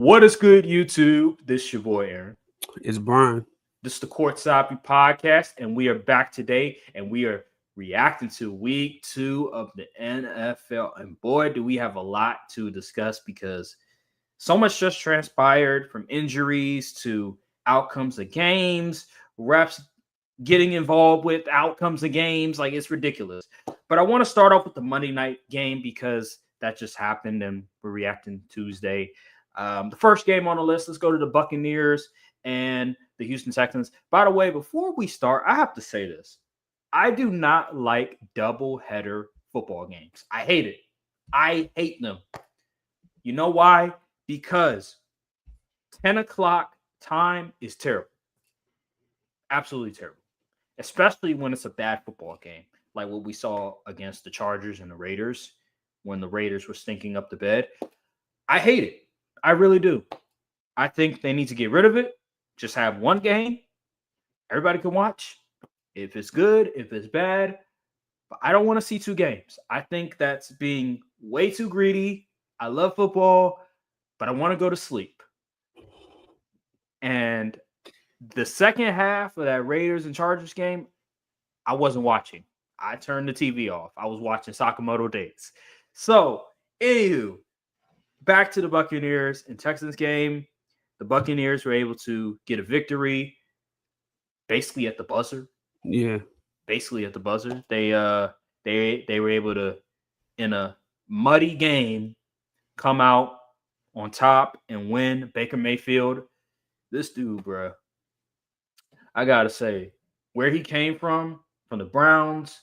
What is good, YouTube? This is your boy Aaron. It's Brian. This is the Courtside podcast, and we are back today, and we are reacting to week 2 of the NFL. And boy, do we have a lot to discuss because so much just transpired from injuries to outcomes of games, refs getting involved with outcomes of games. Like, it's ridiculous. But I want to start off with the Monday night game because that just happened, and we're reacting Tuesday. The first game on the list, let's go to the Buccaneers and the Houston Texans. By the way, before we start, I have to say this. I do not like double header football games. I hate it. I hate them. You know why? Because 10 o'clock time is terrible. Absolutely terrible. Especially when it's a bad football game, like what we saw against the Chargers and the Raiders when the Raiders were stinking up the bed. I hate it. I really do. I think they need to get rid of it. Just have one game. Everybody can watch. If it's good, if it's bad. But I don't want to see 2 games. I think that's being way too greedy. I love football, but I want to go to sleep. And the second half of that Raiders and Chargers game, I wasn't watching. I turned the TV off. I was watching Sakamoto Days. So, anywho, back to the Buccaneers and Texans game. The Buccaneers were able to get a victory basically at the buzzer. Yeah. Basically at the buzzer. They were able to, in a muddy game, come out on top and win. Baker Mayfield, this dude, bro, I got to say, where he came from the Browns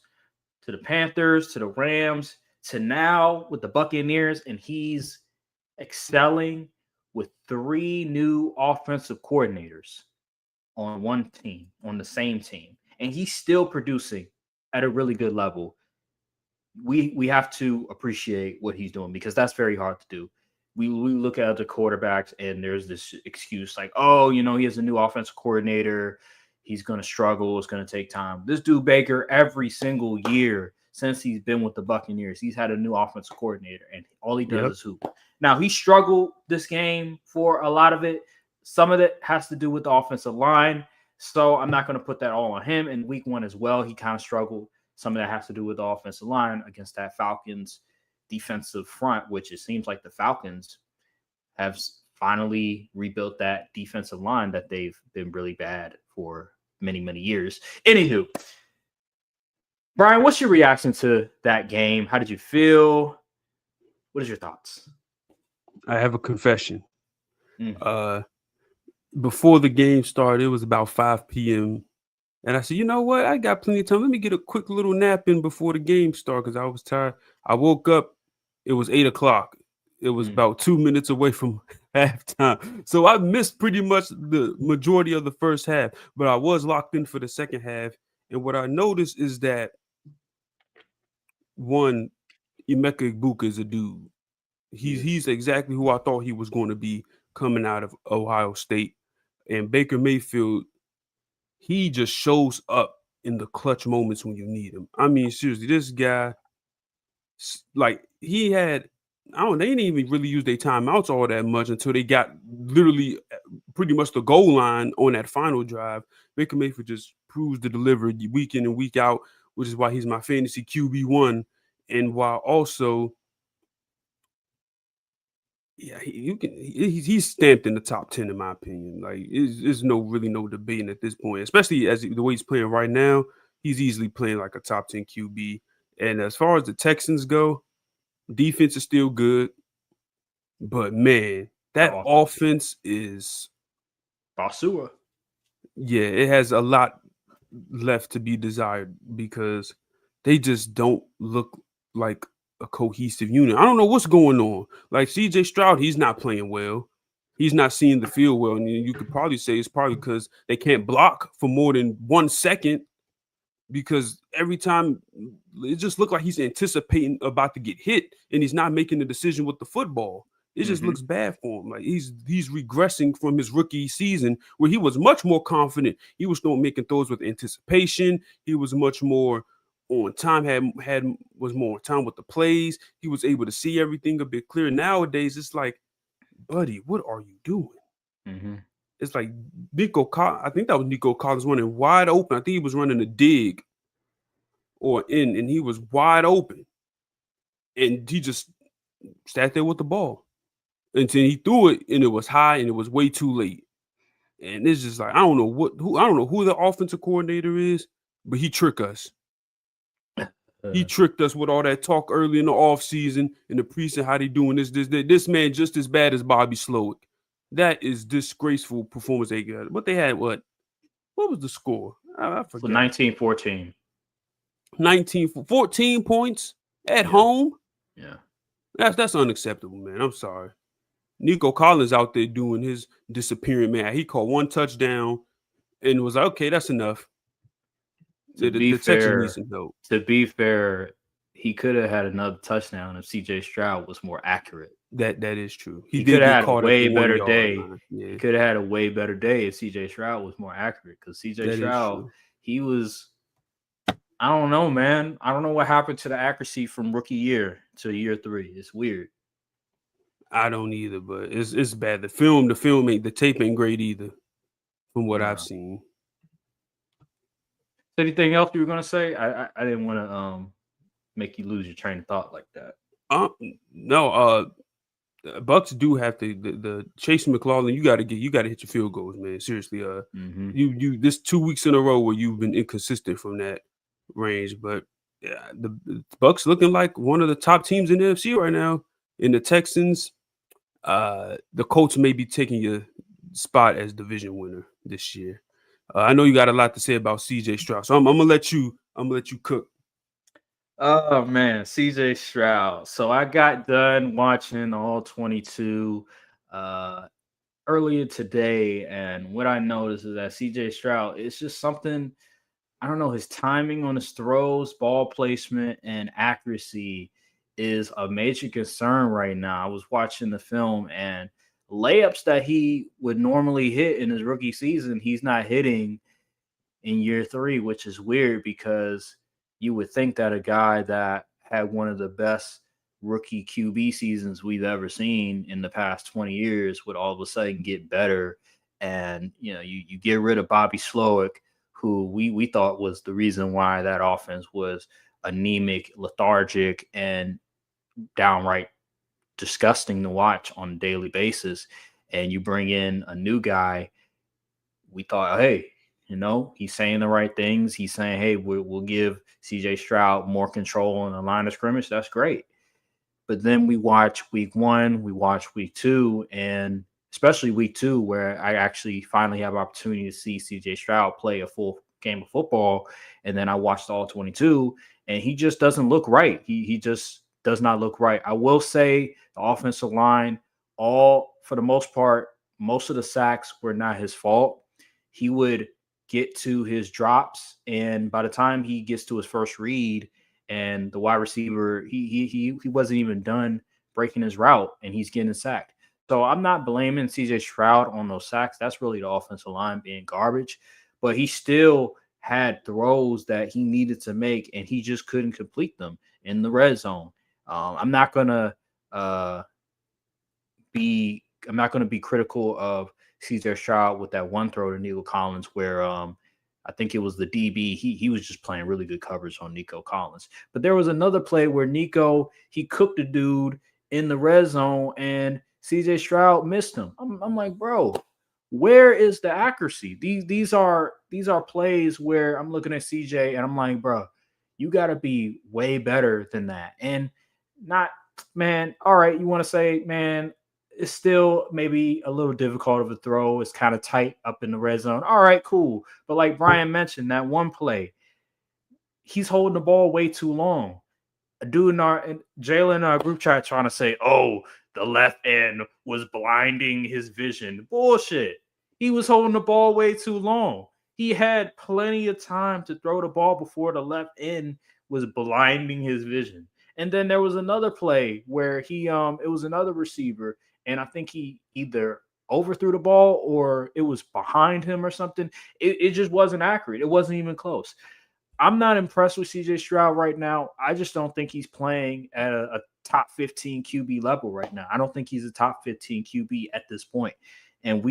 to the Panthers to the Rams to now with the Buccaneers, and he's excelling with 3 new offensive coordinators on one team, on the same team. And he's still producing at a really good level. We have to appreciate what he's doing because that's very hard to do. We look at the quarterbacks and there's this excuse like, oh, he has a new offensive coordinator. He's going to struggle. It's going to take time. This dude Baker, every single year since he's been with the Buccaneers, he's had a new offensive coordinator, and all he does is hoop. Now, he struggled this game for a lot of it. Some of it has to do with the offensive line, so I'm not going to put that all on him. In week 1 as well, he kind of struggled. Some of that has to do with the offensive line against that Falcons defensive front, which it seems like the Falcons have finally rebuilt that defensive line that they've been really bad for many, many years. Anywho, Brian, what's your reaction to that game? How did you feel? What is your thoughts? I have a confession. Before the game started, it was about 5 p.m. And I said, you know what? I got plenty of time. Let me get a quick little nap in before the game started because I was tired. I woke up. It was 8 o'clock. It was about 2 minutes away from halftime. So I missed pretty much the majority of the first half, but I was locked in for the second half. And what I noticed is that, one, Emeka Egbuka is a dude. He's exactly who I thought he was going to be coming out of Ohio State. And Baker Mayfield, he just shows up in the clutch moments when you need him. I mean, seriously, this guy, like, he had, they didn't even really use their timeouts all that much until they got literally pretty much the goal line on that final drive. Baker Mayfield just proves to deliver week in and week out, which is why he's my fantasy QB1. And while also, yeah, he's stamped in the top 10 in my opinion. Like, there's no debating at this point, especially as the way he's playing right now. He's easily playing like a top 10 QB. And as far as the Texans go, defense is still good, but man, that offense is Basura. Yeah, it has a lot left to be desired because they just don't look like a cohesive unit. I don't know what's going on. Like CJ Stroud, he's not playing well. He's not seeing the field well. And you could probably say it's probably because they can't block for more than 1 second, because every time it just looked like he's anticipating about to get hit and he's not making the decision with the football. It just looks bad for him. Like he's regressing from his rookie season where he was much more confident. He was still making throws with anticipation. He was much more on time, was more on time with the plays. He was able to see everything a bit clearer. Nowadays, it's like buddy, what are you doing? Mm-hmm. It's like I think that was Nico Collins running wide open. I think he was running a dig or in, and he was wide open, and he just sat there with the ball until he threw it, and it was high, and it was way too late. And it's just like I don't know who the offensive coordinator is, but he tricked us. He tricked us with all that talk early in the offseason in the preseason. How they doing this man just as bad as Bobby Slowick. That is disgraceful performance they got. But they had what? What was the score? I So forgot. 19-14. 14 points at Yeah. home. Yeah. That's unacceptable, man. I'm sorry. Nico Collins out there doing his disappearing man. He caught one touchdown and was like, okay, that's enough. To be The Texans need fair, some help. to be fair, he could have had another touchdown if CJ Stroud was more accurate. That is true. He He did could have get had a caught at the way 1 better yard day. line. He Yeah, could have had a way better day if CJ Stroud was more accurate. Because CJ that is Stroud, true. he was, I don't know, man. I don't know what happened to the accuracy from rookie year to year 3. It's weird. I don't either, but it's bad. The tape ain't great either, from what I've No. seen. Anything else you were gonna say? I didn't want to make you lose your train of thought like that. Uh, no, Bucks do have to the Chase McLaughlin. You got to hit your field goals, man. Seriously, Mm-hmm. you this 2 weeks in a row where you've been inconsistent from that range, but yeah, the Bucks looking like one of the top teams in the NFC right now. In the Texans, the Colts may be taking your spot as division winner this year. I know you got a lot to say about CJ Stroud, so I'm gonna let you cook. Oh man, CJ Stroud. So I got done watching all 22 uh earlier today, and what I noticed is that CJ Stroud, it's just something, I don't know, his timing on his throws, ball placement, and accuracy is a major concern right now. I was watching the film, and layups that he would normally hit in his rookie season, he's not hitting in year 3, which is weird because you would think that a guy that had one of the best rookie QB seasons we've ever seen in the past 20 years would all of a sudden get better. And you get rid of Bobby Slowick, who we thought was the reason why that offense was anemic, lethargic, and downright disgusting to watch on a daily basis. And you bring in a new guy. We thought, hey, he's saying the right things. He's saying, hey, we'll give CJ Stroud more control on the line of scrimmage. That's great. But then we watch week 1, we watch week 2, and especially week 2, where I actually finally have opportunity to see CJ Stroud play a full game of football. And then I watched all 22, and he just doesn't look right. He just does not look right. I will say the offensive line, for the most part, most of the sacks were not his fault. He would get to his drops, and by the time he gets to his first read, and the wide receiver, he wasn't even done breaking his route, and he's getting sacked. So I'm not blaming CJ Stroud on those sacks. That's really the offensive line being garbage. But he still had throws that he needed to make, and he just couldn't complete them in the red zone. I'm not gonna uh, I'm not gonna be critical of CJ Stroud with that one throw to Nico Collins where I think it was the DB. He was just playing really good coverage on Nico Collins. But there was another play where Nico, he cooked a dude in the red zone and CJ Stroud missed him. I'm like, bro, where is the accuracy? These are plays where I'm looking at CJ and I'm like, bro, you got to be way better than that. And not, man, all right, you want to say, man, it's still maybe a little difficult of a throw. It's kind of tight up in the red zone. All right, cool. But like Brian mentioned, that one play, he's holding the ball way too long. A dude in Jalen group chat trying to say, oh, the left end was blinding his vision. Bullshit. He was holding the ball way too long. He had plenty of time to throw the ball before the left end was blinding his vision. And then there was another play where it was another receiver, and I think he either overthrew the ball or it was behind him or something. It just wasn't accurate. It wasn't even close. I'm not impressed with CJ Stroud right now. I just don't think he's playing at a top 15 QB level right now. I don't think he's a top 15 QB at this point. And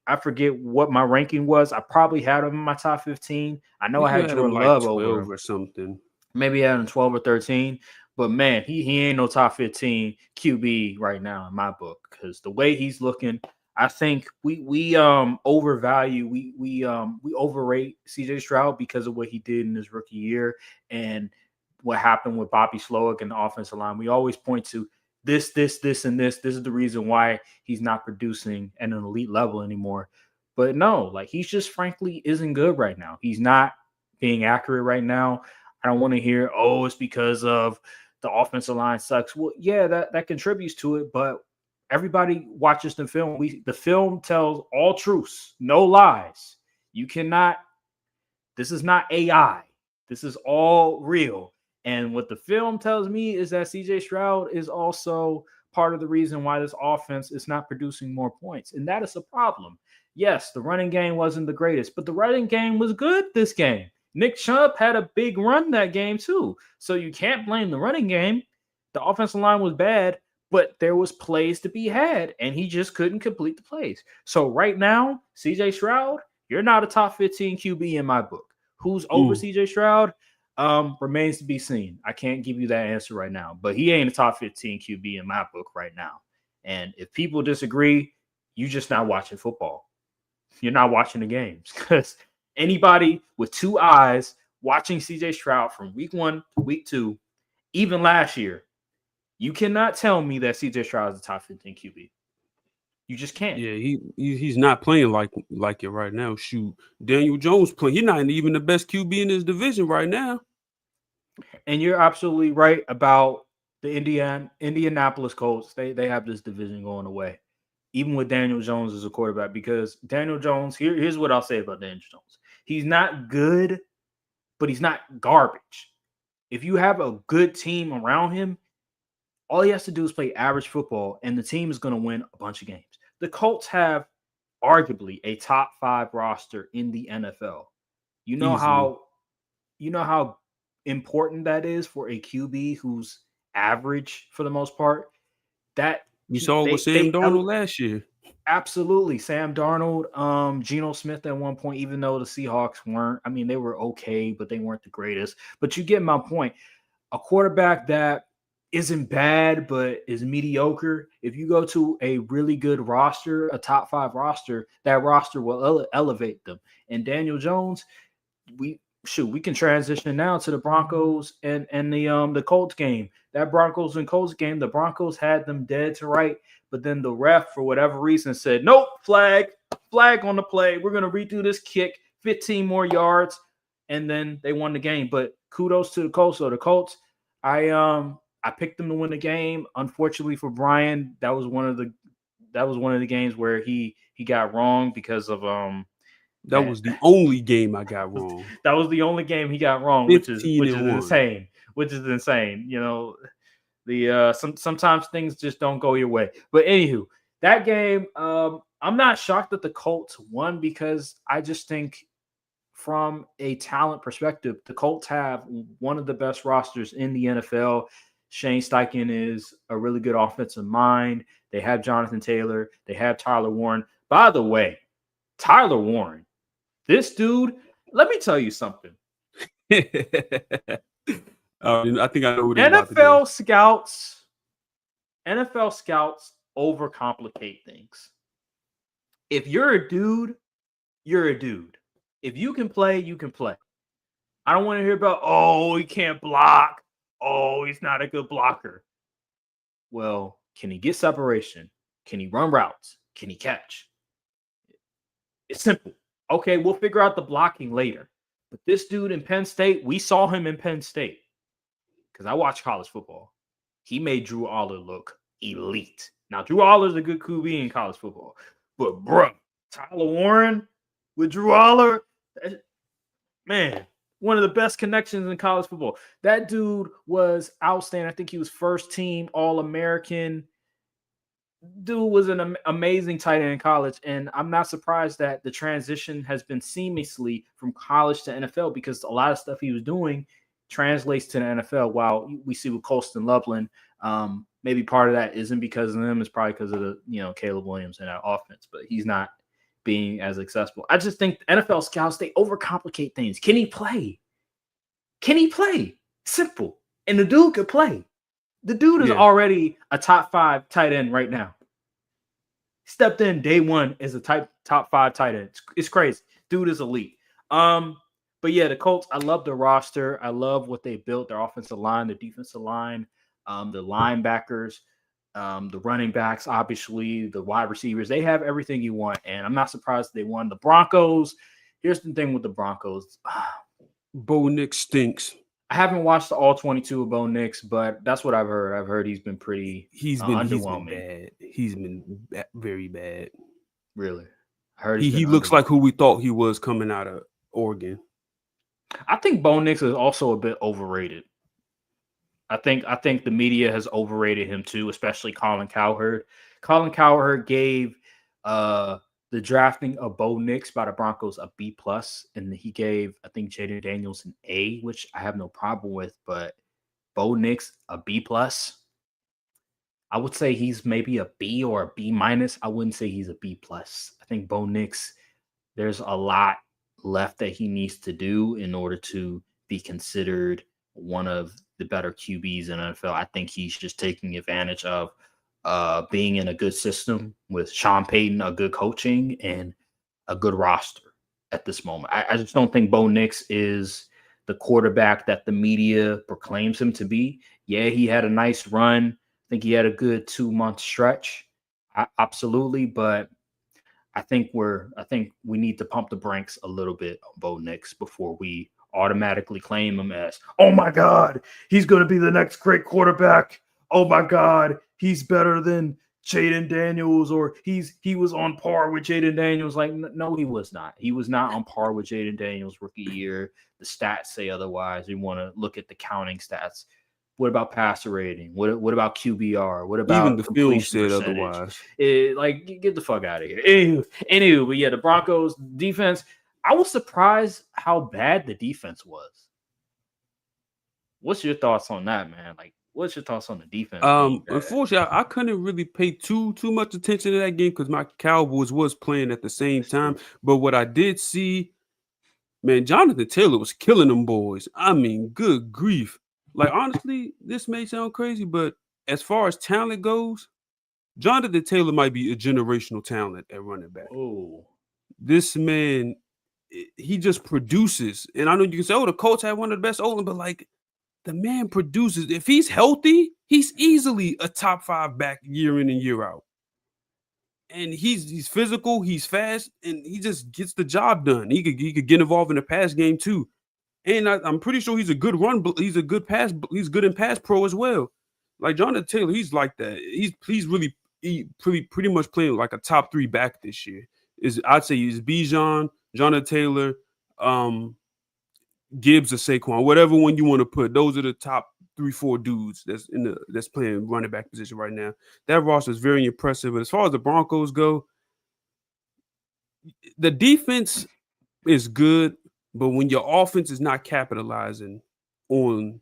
I forget what my ranking was. I probably had him in my top 15. I know I You had had him Jordan like Love over 12 him. or something. Maybe I had him 12 or 13. But man, he ain't no top 15 QB right now in my book because the way he's looking, I think we overvalue we overrate CJ Stroud because of what he did in his rookie year and what happened with Bobby Slowick and the offensive line. We always point to this, and this. This is the reason why he's not producing at an elite level anymore. But no, like he's just frankly isn't good right now. He's not being accurate right now. I don't want to hear, oh, it's because of the offensive line sucks. Well, yeah, that contributes to it, but everybody watches the film. The film tells all truths, no lies. You cannot. This is not AI. This is all real. And what the film tells me is that CJ Stroud is also part of the reason why this offense is not producing more points. And that is a problem. Yes, the running game wasn't the greatest, but the running game was good this game. Nick Chubb had a big run that game too. So you can't blame the running game. The offensive line was bad, but there was plays to be had, and he just couldn't complete the plays. So right now, CJ Stroud, you're not a top 15 QB in my book. Who's over CJ Stroud? Remains to be seen. I can't give you that answer right now, but he ain't a top 15 QB in my book right now. And if people disagree, you just not watching football. You're not watching the games because anybody with two eyes watching CJ Stroud from week 1 to week 2, even last year, you cannot tell me that CJ Stroud is a top 15 QB. You just can't. Yeah, he's not playing like it right now. Shoot, Daniel Jones playing. He's not even the best QB in his division right now. And you're absolutely right about the Indianapolis Colts. They have this division going away, even with Daniel Jones as a quarterback. Because Daniel Jones, here's what I'll say about Daniel Jones. He's not good, but he's not garbage. If you have a good team around him, all he has to do is play average football, and the team is going to win a bunch of games. The Colts have arguably a top 5 roster in the NFL. You know Easily. how important that is for a QB who's average for the most part. That We saw it with Sam Darnold last year. absolutely Sam Darnold, Geno Smith at one point, even though the Seahawks weren't. I mean, they were okay, but they weren't the greatest. But you get my point. A quarterback that isn't bad but is mediocre. If you go to a really good roster, a top 5 roster, that roster will elevate them. And Daniel Jones, we can transition now to the Broncos and the Colts game. That Broncos and Colts game, the Broncos had them dead to right, but then the ref, for whatever reason, said, nope, flag on the play. We're gonna redo this kick, 15 more yards, and then they won the game. But kudos to the Colts. So the Colts, I picked them to win the game. Unfortunately for Brian, that was one of the games where he got wrong because of That was the only game I got wrong. that was the only game he got wrong, which is 15-1. insane. Which is insane. You know, the sometimes things just don't go your way. But anywho, that game, I'm not shocked that the Colts won because I just think from a talent perspective, the Colts have one of the best rosters in the NFL. Shane Steichen is a really good offensive mind. They have Jonathan Taylor. They have Tyler Warren. By the way, Tyler Warren, this dude, let me tell you something. I think I know what NFL scouts overcomplicate things. If you're a dude, you're a dude. If you can play, you can play. I don't want to hear about, oh, he can't block. Oh, he's not a good blocker. Well, can he get separation? Can he run routes? Can he catch? It's simple. Okay, we'll figure out the blocking later. But this dude in Penn State, we saw him in Penn State because I watch college football. He made Drew Aller look elite. Now, Drew Aller's a good QB in college football. But, bro, Tyler Warren with Drew Aller, man, one of the best connections in college football. That dude was outstanding. I think he was first team All-American dude was an amazing tight end in college, and I'm not surprised that the transition has been seamlessly from college to NFL because a lot of stuff he was doing translates to the NFL. While we see with Colston Loveland, maybe part of that isn't because of them; it's probably because of the Caleb Williams and that offense. But he's not being as accessible. I just think NFL scouts they overcomplicate things. Can he play? Can he play? Simple, and the dude could play. The dude is Yeah. already a top 5 tight end right now. Stepped in day one as a top 5 tight end. It's crazy. Dude is elite. But yeah, the Colts, I love the roster. I love what they built, their offensive line, the defensive line, the linebackers, the running backs, obviously, the wide receivers. They have everything you want. And I'm not surprised they won. The Broncos. Here's the thing with the Broncos. Bo Nix stinks. I haven't watched the all 22 of Bo Nix, but that's what I've heard. I've heard he's been pretty underwhelming. Bad. He's been very bad. Really? I heard he looks like who we thought he was coming out of Oregon. I think Bo Nix is also a bit overrated. I think the media has overrated him too, especially Colin Cowherd. Colin Cowherd gave the drafting of Bo Nix by the Broncos a B+, and he gave, I think, Jaden Daniels an A, which I have no problem with, but Bo Nix a B+. I would say he's maybe a B or a B-. I wouldn't say he's a B+. I think Bo Nix, there's a lot left that he needs to do in order to be considered one of the better QBs in NFL. I think he's just taking advantage of being in a good system with Sean Payton, a good coaching, and a good roster at this moment. I just don't think Bo Nix is the quarterback that the media proclaims him to be. Yeah, he had a nice run. I think he had a good 2-month stretch. Absolutely, but I think we need to pump the brakes a little bit on Bo Nix before we automatically claim him as, oh my God, he's going to be the next great quarterback. Oh my God, he's better than Jaden Daniels, or he was on par with Jaden Daniels. Like, no, he was not. He was not on par with Jaden Daniels rookie year. The stats say otherwise. We want to look at the counting stats. What about passer rating? What about QBR? What about even the film said percentage? otherwise? Like, get the fuck out of here. Anywho, but yeah, the Broncos defense. I was surprised how bad the defense was. What's your thoughts on that, man? Like, what's your thoughts on the defense? Unfortunately, I couldn't really pay too much attention to that game because my Cowboys was playing at the same time. But what I did see, man, Jonathan Taylor was killing them boys. I mean, good grief. Like, honestly, this may sound crazy, but as far as talent goes, Jonathan Taylor might be a generational talent at running back. Oh, this man, he just produces. And I know you can say, oh, the Colts had one of the best O-line, but like, the man produces. If he's healthy, he's easily a top 5 back year in and year out. And he's physical, he's fast, and he just gets the job done. He could get involved in the pass game too. And I'm pretty sure he's a good he's a good pass, he's good in pass pro as well. Like Jonathan Taylor, he's like that. He's really pretty much playing like a top 3 back this year. I'd say he's Bijan, Jonathan Taylor, Gibbs or Saquon, whatever one you want to put. Those are the top 3-4 dudes that's playing running back position right now. That roster is very impressive. But as far as the Broncos go, the defense is good, but when your offense is not capitalizing on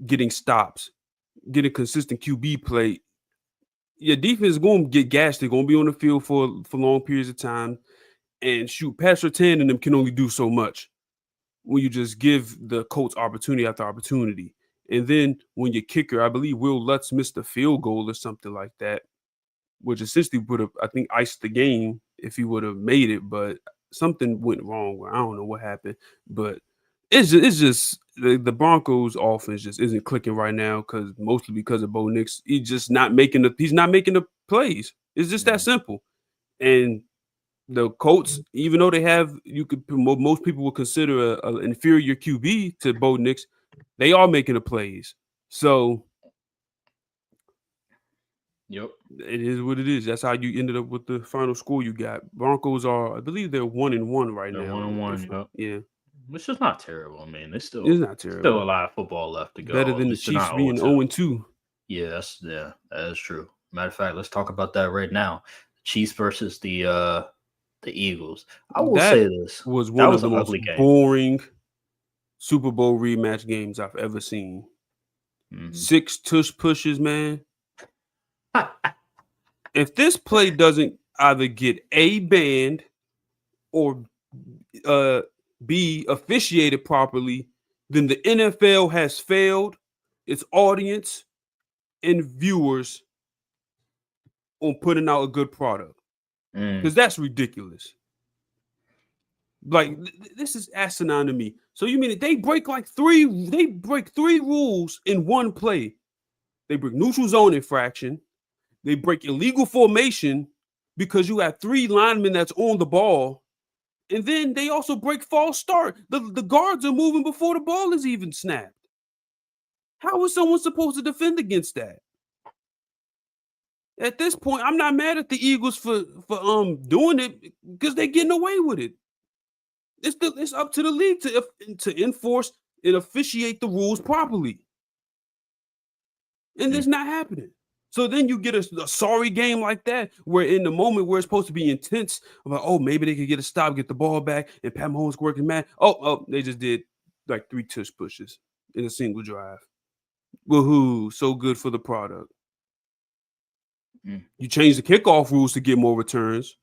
getting stops, getting consistent QB play, your defense is going to get gashed. They're going to be on the field for long periods of time. And shoot, Patrick Tan and them can only do so much when you just give the Colts opportunity after opportunity. And then when your kicker, I believe Will Lutz missed a field goal or something like that, which essentially would have, I think, iced the game if he would have made it, but something went wrong. I don't know what happened, but it's just the Broncos offense just isn't clicking right now mostly because of Bo Nix. He's not making the plays. It's just that simple. And the Colts, even though they have, most people would consider an inferior QB to Bo Nix, they are making the plays. So, yep, it is what it is. That's how you ended up with the final score you got. Broncos are, I believe, they're 1-1 right now. They're 1-1. Yep. Yeah, which is not terrible. I mean, it's not terrible. Still a lot of football left to go. Better than the Chiefs being 0-2. Yeah, that is true. Matter of fact, let's talk about that right now. Chiefs versus the Eagles. I will That say this: was that one of was the an most ugly game. boring Super Bowl rematch games I've ever seen. Mm-hmm. 6 tush pushes, man. If this play doesn't either get A banned or uh, B officiated properly, then the NFL has failed its audience and viewers on putting out a good product. Mm. Because that's ridiculous. Like this is asinine to me. So you mean they break like three rules in one play? They break neutral zone infraction. They break illegal formation because you have 3 linemen that's on the ball. And then they also break false start. The guards are moving before the ball is even snapped. How is someone supposed to defend against that? At this point, I'm not mad at the Eagles for doing it because they're getting away with it. It's up to the league to enforce and officiate the rules properly, and Mm. it's not happening. So then you get a sorry game like that, where in the moment where it's supposed to be intense, I'm like, oh, maybe they could get a stop, get the ball back, and Pat Mahomes working mad. Oh, they just did like 3 tush pushes in a single drive. Woohoo! So good for the product. Mm. You change the kickoff rules to get more returns.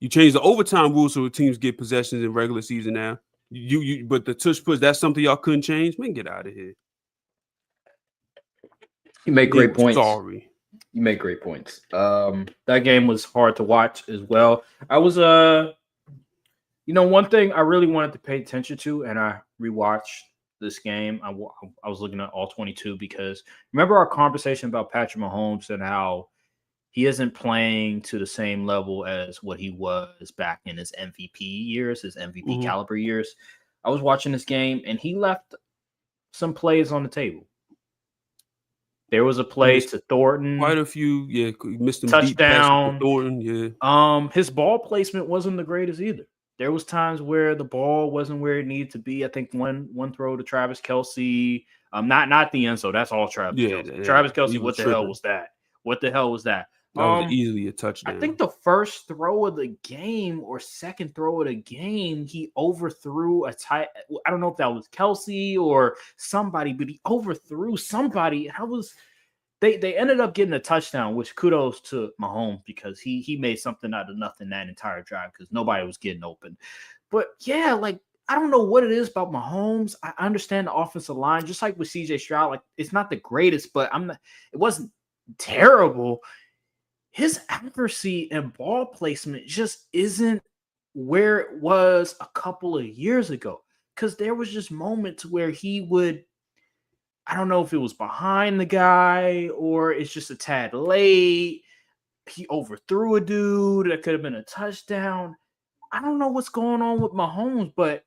You change the overtime rules so the teams get possessions in regular season now. But the tush push, that's something y'all couldn't change. Man, get out of here. You make great Eagles, points. sorry. You make great points. That game was hard to watch as well. I was one thing I really wanted to pay attention to, and I rewatched this game. I was looking at all 22 because remember our conversation about Patrick Mahomes and how he isn't playing to the same level as what he was back in his MVP years, his MVP Mm-hmm. caliber years. I was watching this game and he left some plays on the table. There was a play Missed to Thornton, quite a few. Yeah, missed some deep passes to touchdown. Thornton. Yeah. His ball placement wasn't the greatest either. There was times where the ball wasn't where it needed to be. I think one throw to Travis Kelce, not the end. So that's all Travis Yeah, Kelce. yeah. Travis He Kelce, was what the hell tripping. was that? What the hell was that? That was easily a I touchdown. think the first throw of the game or second throw of the game, he overthrew a tight. I don't know if that was Kelce or somebody, but he overthrew somebody. They ended up getting a touchdown, which kudos to Mahomes because he made something out of nothing that entire drive because nobody was getting open. But yeah, like I don't know what it is about Mahomes. I understand the offensive line, just like with CJ Stroud. Like it's not the greatest, but it wasn't terrible. His accuracy and ball placement just isn't where it was a couple of years ago. Because there was just moments where he would, I don't know if it was behind the guy or it's just a tad late. He overthrew a dude that could have been a touchdown. I don't know what's going on with Mahomes, but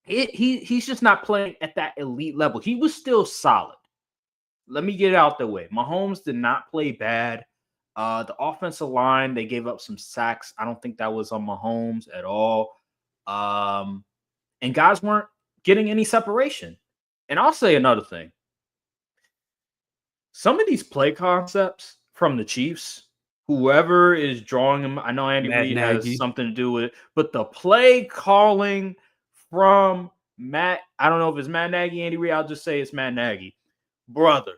he's just not playing at that elite level. He was still solid. Let me get it out the way. Mahomes did not play bad. The offensive line, they gave up some sacks. I don't think that was on Mahomes at all. And guys weren't getting any separation. And I'll say another thing. Some of these play concepts from the Chiefs, whoever is drawing them, I know Andy Matt Reid has Nagy. something to do with it, but the play calling from Matt, I don't know if it's Matt Nagy, Andy Reid, I'll just say it's Matt Nagy. Brother,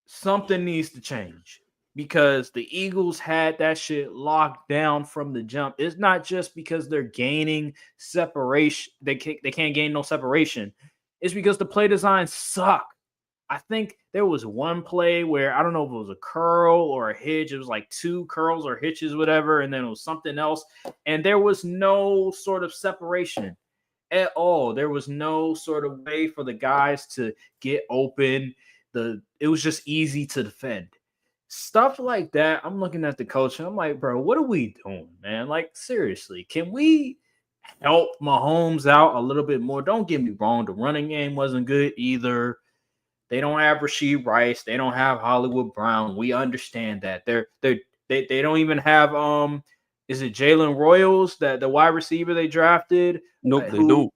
something needs to change because the Eagles had that shit locked down from the jump. It's not just because they're gaining separation. They can't gain no separation. It's because the play designs suck. I think there was one play where I don't know if it was a curl or a hitch. It was like 2 curls or hitches, whatever, and then it was something else. And there was no sort of separation at all. There was no sort of way for the guys to get open. It was just easy to defend. Stuff like that. I'm looking at the coach and I'm like, bro, what are we doing, man? Like, seriously, can we help Mahomes out a little bit more? Don't get me wrong, the running game wasn't good either. They don't have Rasheed Rice. They don't have Hollywood Brown. We understand that. They don't even have is it Jalen Royals, that the wide receiver they drafted? Nope, they Who don't.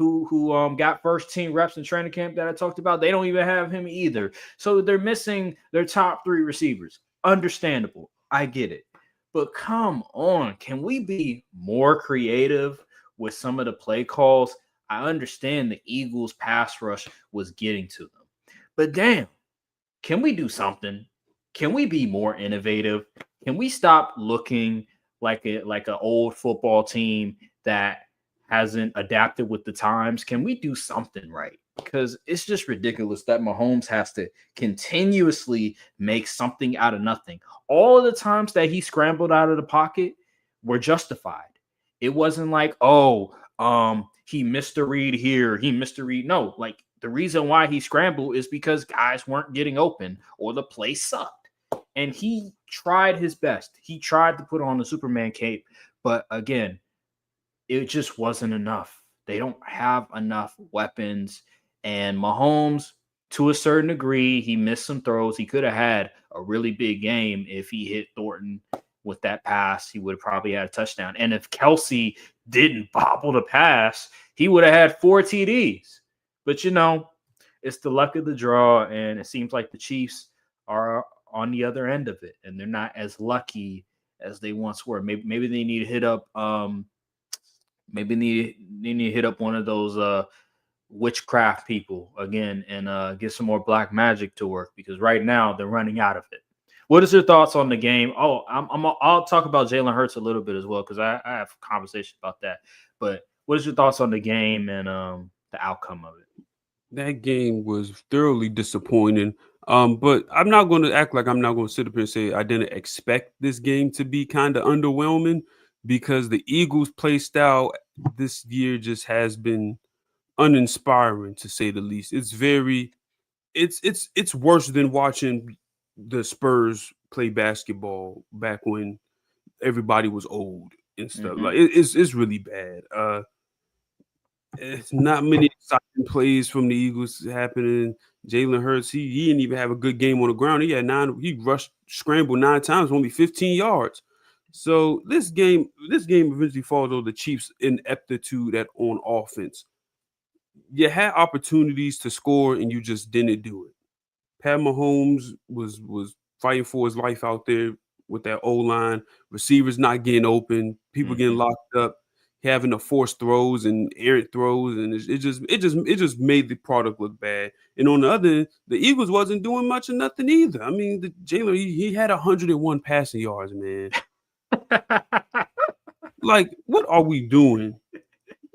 who got first team reps in training camp that I talked about. They don't even have him either. So they're missing their top 3 receivers. Understandable. I get it. But come on, can we be more creative with some of the play calls? I understand the Eagles pass rush was getting to them. But damn, can we do something? Can we be more innovative? Can we stop looking like an old football team that hasn't adapted with the times? Can we do something right? Because it's just ridiculous that Mahomes has to continuously make something out of nothing. All of the times that he scrambled out of the pocket were justified. It wasn't like, oh, he missed a read here, he missed a read. No, like the reason why he scrambled is because guys weren't getting open or the play sucked. And he tried his best. He tried to put on the Superman cape, but again, it just wasn't enough. They don't have enough weapons. And Mahomes, to a certain degree, he missed some throws. He could have had a really big game if he hit Thornton with that pass. He would have probably had a touchdown. And if Kelsey didn't bobble the pass, he would have had 4 TDs. But it's the luck of the draw, and it seems like the Chiefs are on the other end of it, and they're not as lucky as they once were. Maybe they need to hit up maybe they need to hit up one of those witchcraft people again and get some more black magic to work, because right now they're running out of it. What is your thoughts on the game? Oh, I'll talk about Jalen Hurts a little bit as well, because I have a conversation about that. But what is your thoughts on the game and the outcome of it? That game was thoroughly disappointing. But I'm not going to act like I'm not going to sit up here and say I didn't expect this game to be kind of underwhelming, because the Eagles' play style this year just has been uninspiring, to say the least. It's worse than watching the Spurs play basketball back when everybody was old and stuff. Mm-hmm. Like it's really bad. It's not many exciting plays from the Eagles happening. Jalen Hurts, he didn't even have a good game on the ground. He rushed, scrambled 9 times, only 15 yards. So this game eventually falls on the Chiefs' ineptitude at on offense. You had opportunities to score and you just didn't do it. Pat Mahomes was fighting for his life out there with that O line. Receivers not getting open, people getting Mm-hmm. locked up, having to force throws and errant throws, and it just made the product look bad. And on the other end, the Eagles wasn't doing much of nothing either. I mean, the Jalen he had 101 passing yards, man. Like, what are we doing?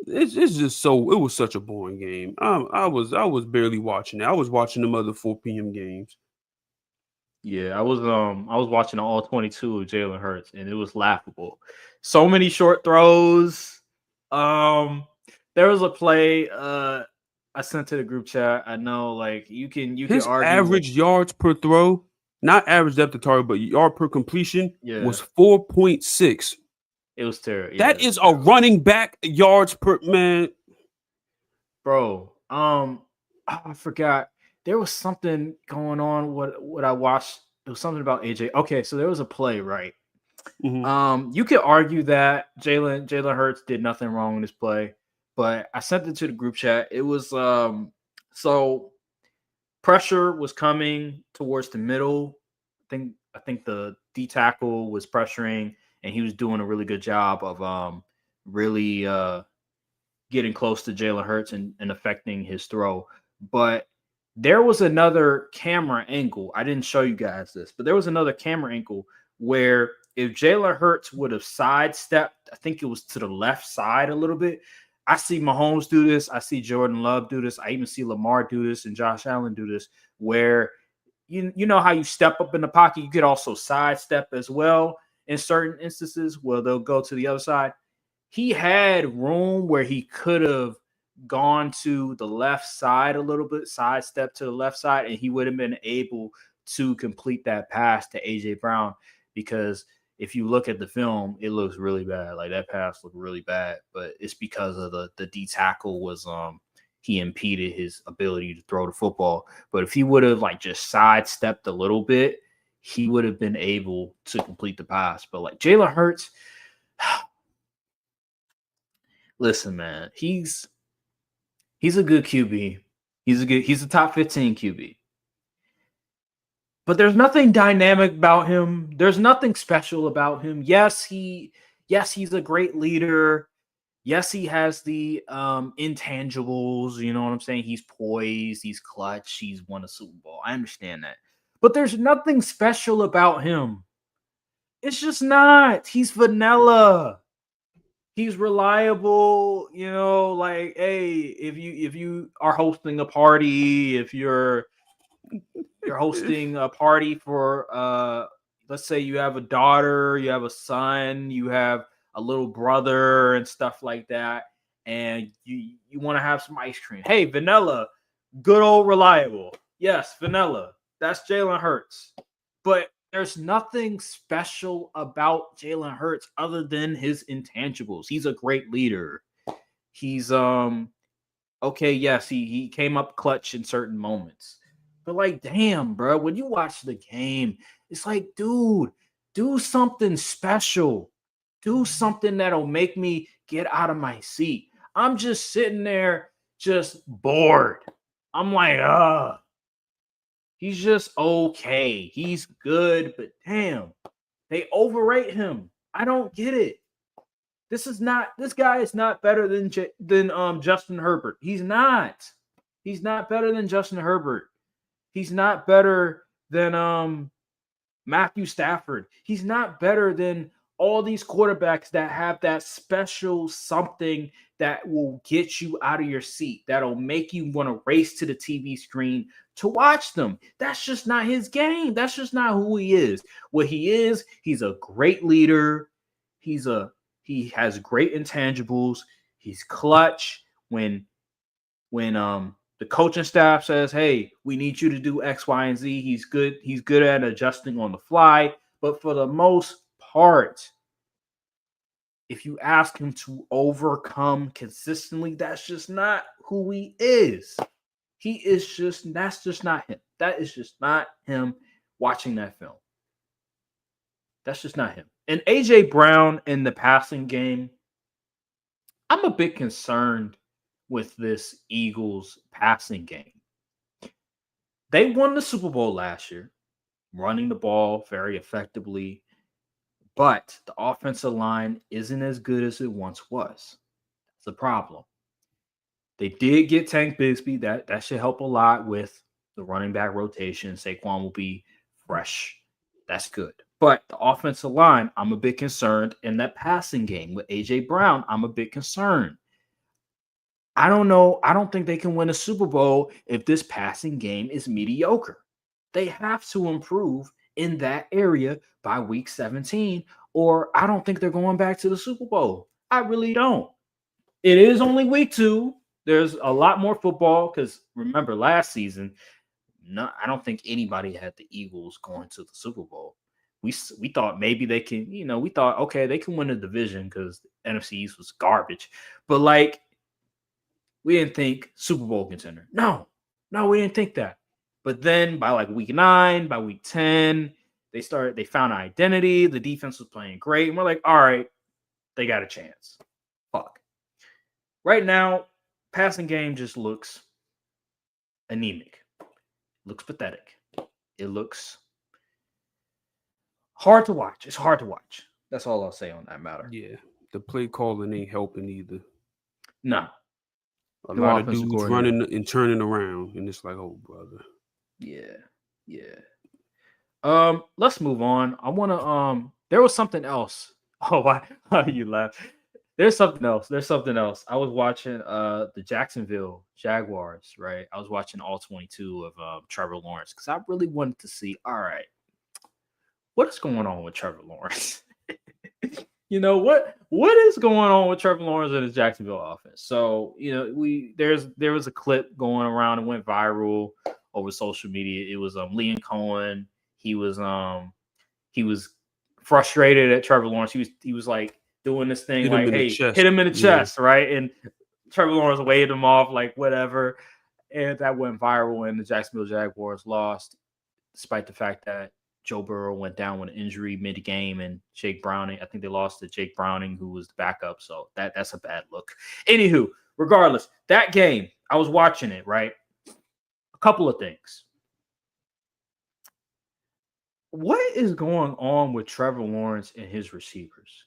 It's just so it was such a boring game. I was barely watching it. I was watching them other 4 p.m. games. Yeah, I was watching all 22 of Jalen Hurts, and it was laughable. So many short throws. Um there was a play I sent to the group chat. I know, like, you can His argue with. average yards per throw, not average depth of target, but yard per completion Yeah, was 4.6. it was terrible. Yeah, That it was is a terrible. running back yards per man. Bro, I forgot. There was something going on what I watched. It was something about AJ. Okay, so there was a play, right? Mhm. You could argue that Jalen Hurts did nothing wrong in this play, but I sent it to the group chat. It was so pressure was coming towards the middle. I think the D tackle was pressuring, and he was doing a really good job of really getting close to Jalen Hurts and affecting his throw. But there was another camera angle. I didn't show you guys this, but there was another camera angle where if Jalen Hurts would have sidestepped, I think it was to the left side a little bit. I see Mahomes do this. I see Jordan Love do this. I even see Lamar do this and Josh Allen do this, where you know how you step up in the pocket, you could also sidestep as well in certain instances where they'll go to the other side. He had room where he could have gone to the left side a little bit, sidestep to the left side, and he would have been able to complete that pass to AJ Brown. Because if you look at the film, it looks really bad. Like, that pass looked really bad, but it's because of the D tackle was he impeded his ability to throw the football. But if he would have, like, just sidestepped a little bit, he would have been able to complete the pass. But like Jalen Hurts, listen, man, He's a good QB. He's a top 15 QB. But there's nothing dynamic about him. There's nothing special about him. He's a great leader. Yes, he has the intangibles, you know what I'm saying? He's poised, he's clutch, he's won a Super Bowl. I understand that. But there's nothing special about him. It's just not. He's vanilla. He's reliable, like, hey, if you are hosting a party, if you're hosting a party for let's say you have a daughter, you have a son, you have a little brother and stuff like that, and you want to have some ice cream. Hey, vanilla, good old reliable. Yes, vanilla. That's Jalen Hurts. But there's nothing special about Jalen Hurts other than his intangibles. He's a great leader. He's okay, yes, he came up clutch in certain moments. But like, damn, bro, when you watch the game, it's like, dude, do something special. Do something that'll make me get out of my seat. I'm just sitting there just bored. I'm like, he's just okay. He's good, but damn, they overrate him. I don't get it. This guy is not better than Justin Herbert. He's not. He's not better than Justin Herbert. He's not better than Matthew Stafford. He's not better than all these quarterbacks that have that special something that will get you out of your seat, that'll make you want to race to the TV screen to watch them. That's just not his game. That's just not who he is. What he is, he's a great leader. He has great intangibles. He's clutch when the coaching staff says, "Hey, we need you to do X, Y, and Z." He's good. He's good at adjusting on the fly. But for the most part, if you ask him to overcome consistently, that's just not who he is. That's just not him. That is just not him watching that film. That's just not him. And AJ Brown in the passing game, I'm a bit concerned with this Eagles passing game. They won the Super Bowl last year, running the ball very effectively, but the offensive line isn't as good as it once was. That's the problem. They did get Tank Bigsby. That should help a lot with the running back rotation. Saquon will be fresh. That's good. But the offensive line, I'm a bit concerned. In that passing game with A.J. Brown, I'm a bit concerned. I don't know. I don't think they can win a Super Bowl if this passing game is mediocre. They have to improve in that area by week 17, or I don't think they're going back to the Super Bowl. I really don't. It is only week 2. There's a lot more football because remember last season, I don't think anybody had the Eagles going to the Super Bowl. We thought maybe they can, we thought, okay, they can win the division because NFC East was garbage. But like, we didn't think Super Bowl contender. No, we didn't think that. But then by like week 9, by week 10, they found an identity. The defense was playing great. And we're like, all right, they got a chance. Fuck. Right now, passing game just looks anemic. Looks pathetic. It looks hard to watch. It's hard to watch. That's all I'll say on that matter. Yeah, the play calling ain't helping either. No. A lot of dudes running and turning around, and it's like, oh, brother. Yeah. Let's move on. I want to there was something else. Oh, why you laugh? There's something else. I was watching the Jacksonville Jaguars, right? I was watching all 22 of Trevor Lawrence because I really wanted to see, all right, what is going on with Trevor Lawrence? What is going on with Trevor Lawrence and his Jacksonville offense? So, there was a clip going around and went viral over social media. It was Liam Cohen. He was frustrated at Trevor Lawrence. He was like doing this thing like, hey, hit him in the chest, right? And Trevor Lawrence waved him off like whatever. And that went viral and the Jacksonville Jaguars lost, despite the fact that Joe Burrow went down with an injury mid-game and Jake Browning, I think they lost to Jake Browning, who was the backup. So that's a bad look. Anywho, regardless, that game, I was watching it, right? A couple of things. What is going on with Trevor Lawrence and his receivers?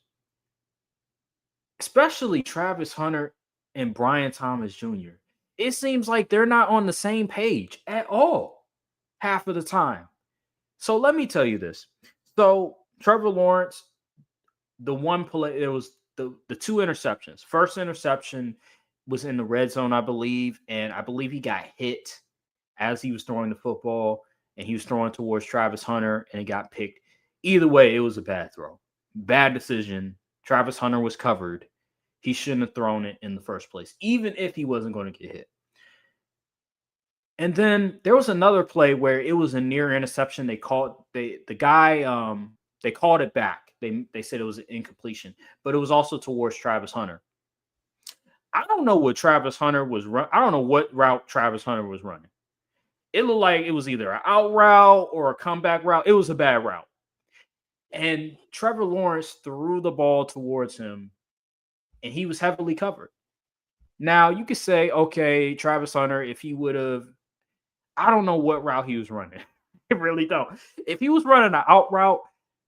Especially Travis Hunter and Brian Thomas Jr. It seems like they're not on the same page at all half of the time. So let me tell you this. So Trevor Lawrence, the one play, it was the two interceptions. First interception was in the red zone, I believe, and I believe he got hit as he was throwing the football, and he was throwing towards Travis Hunter, and it got picked. Either way, it was a bad throw, bad decision. Travis Hunter was covered. He shouldn't have thrown it in the first place, even if he wasn't going to get hit. And then there was another play where it was a near interception. They called they called it back. They said it was an incompletion, but it was also towards Travis Hunter. I don't know what Travis Hunter was run. I don't know what route Travis Hunter was running. It looked like it was either an out route or a comeback route. It was a bad route. And Trevor Lawrence threw the ball towards him, and he was heavily covered. Now, you could say, okay, Travis Hunter, if he would have, I don't know what route he was running. I really don't. If he was running an out route,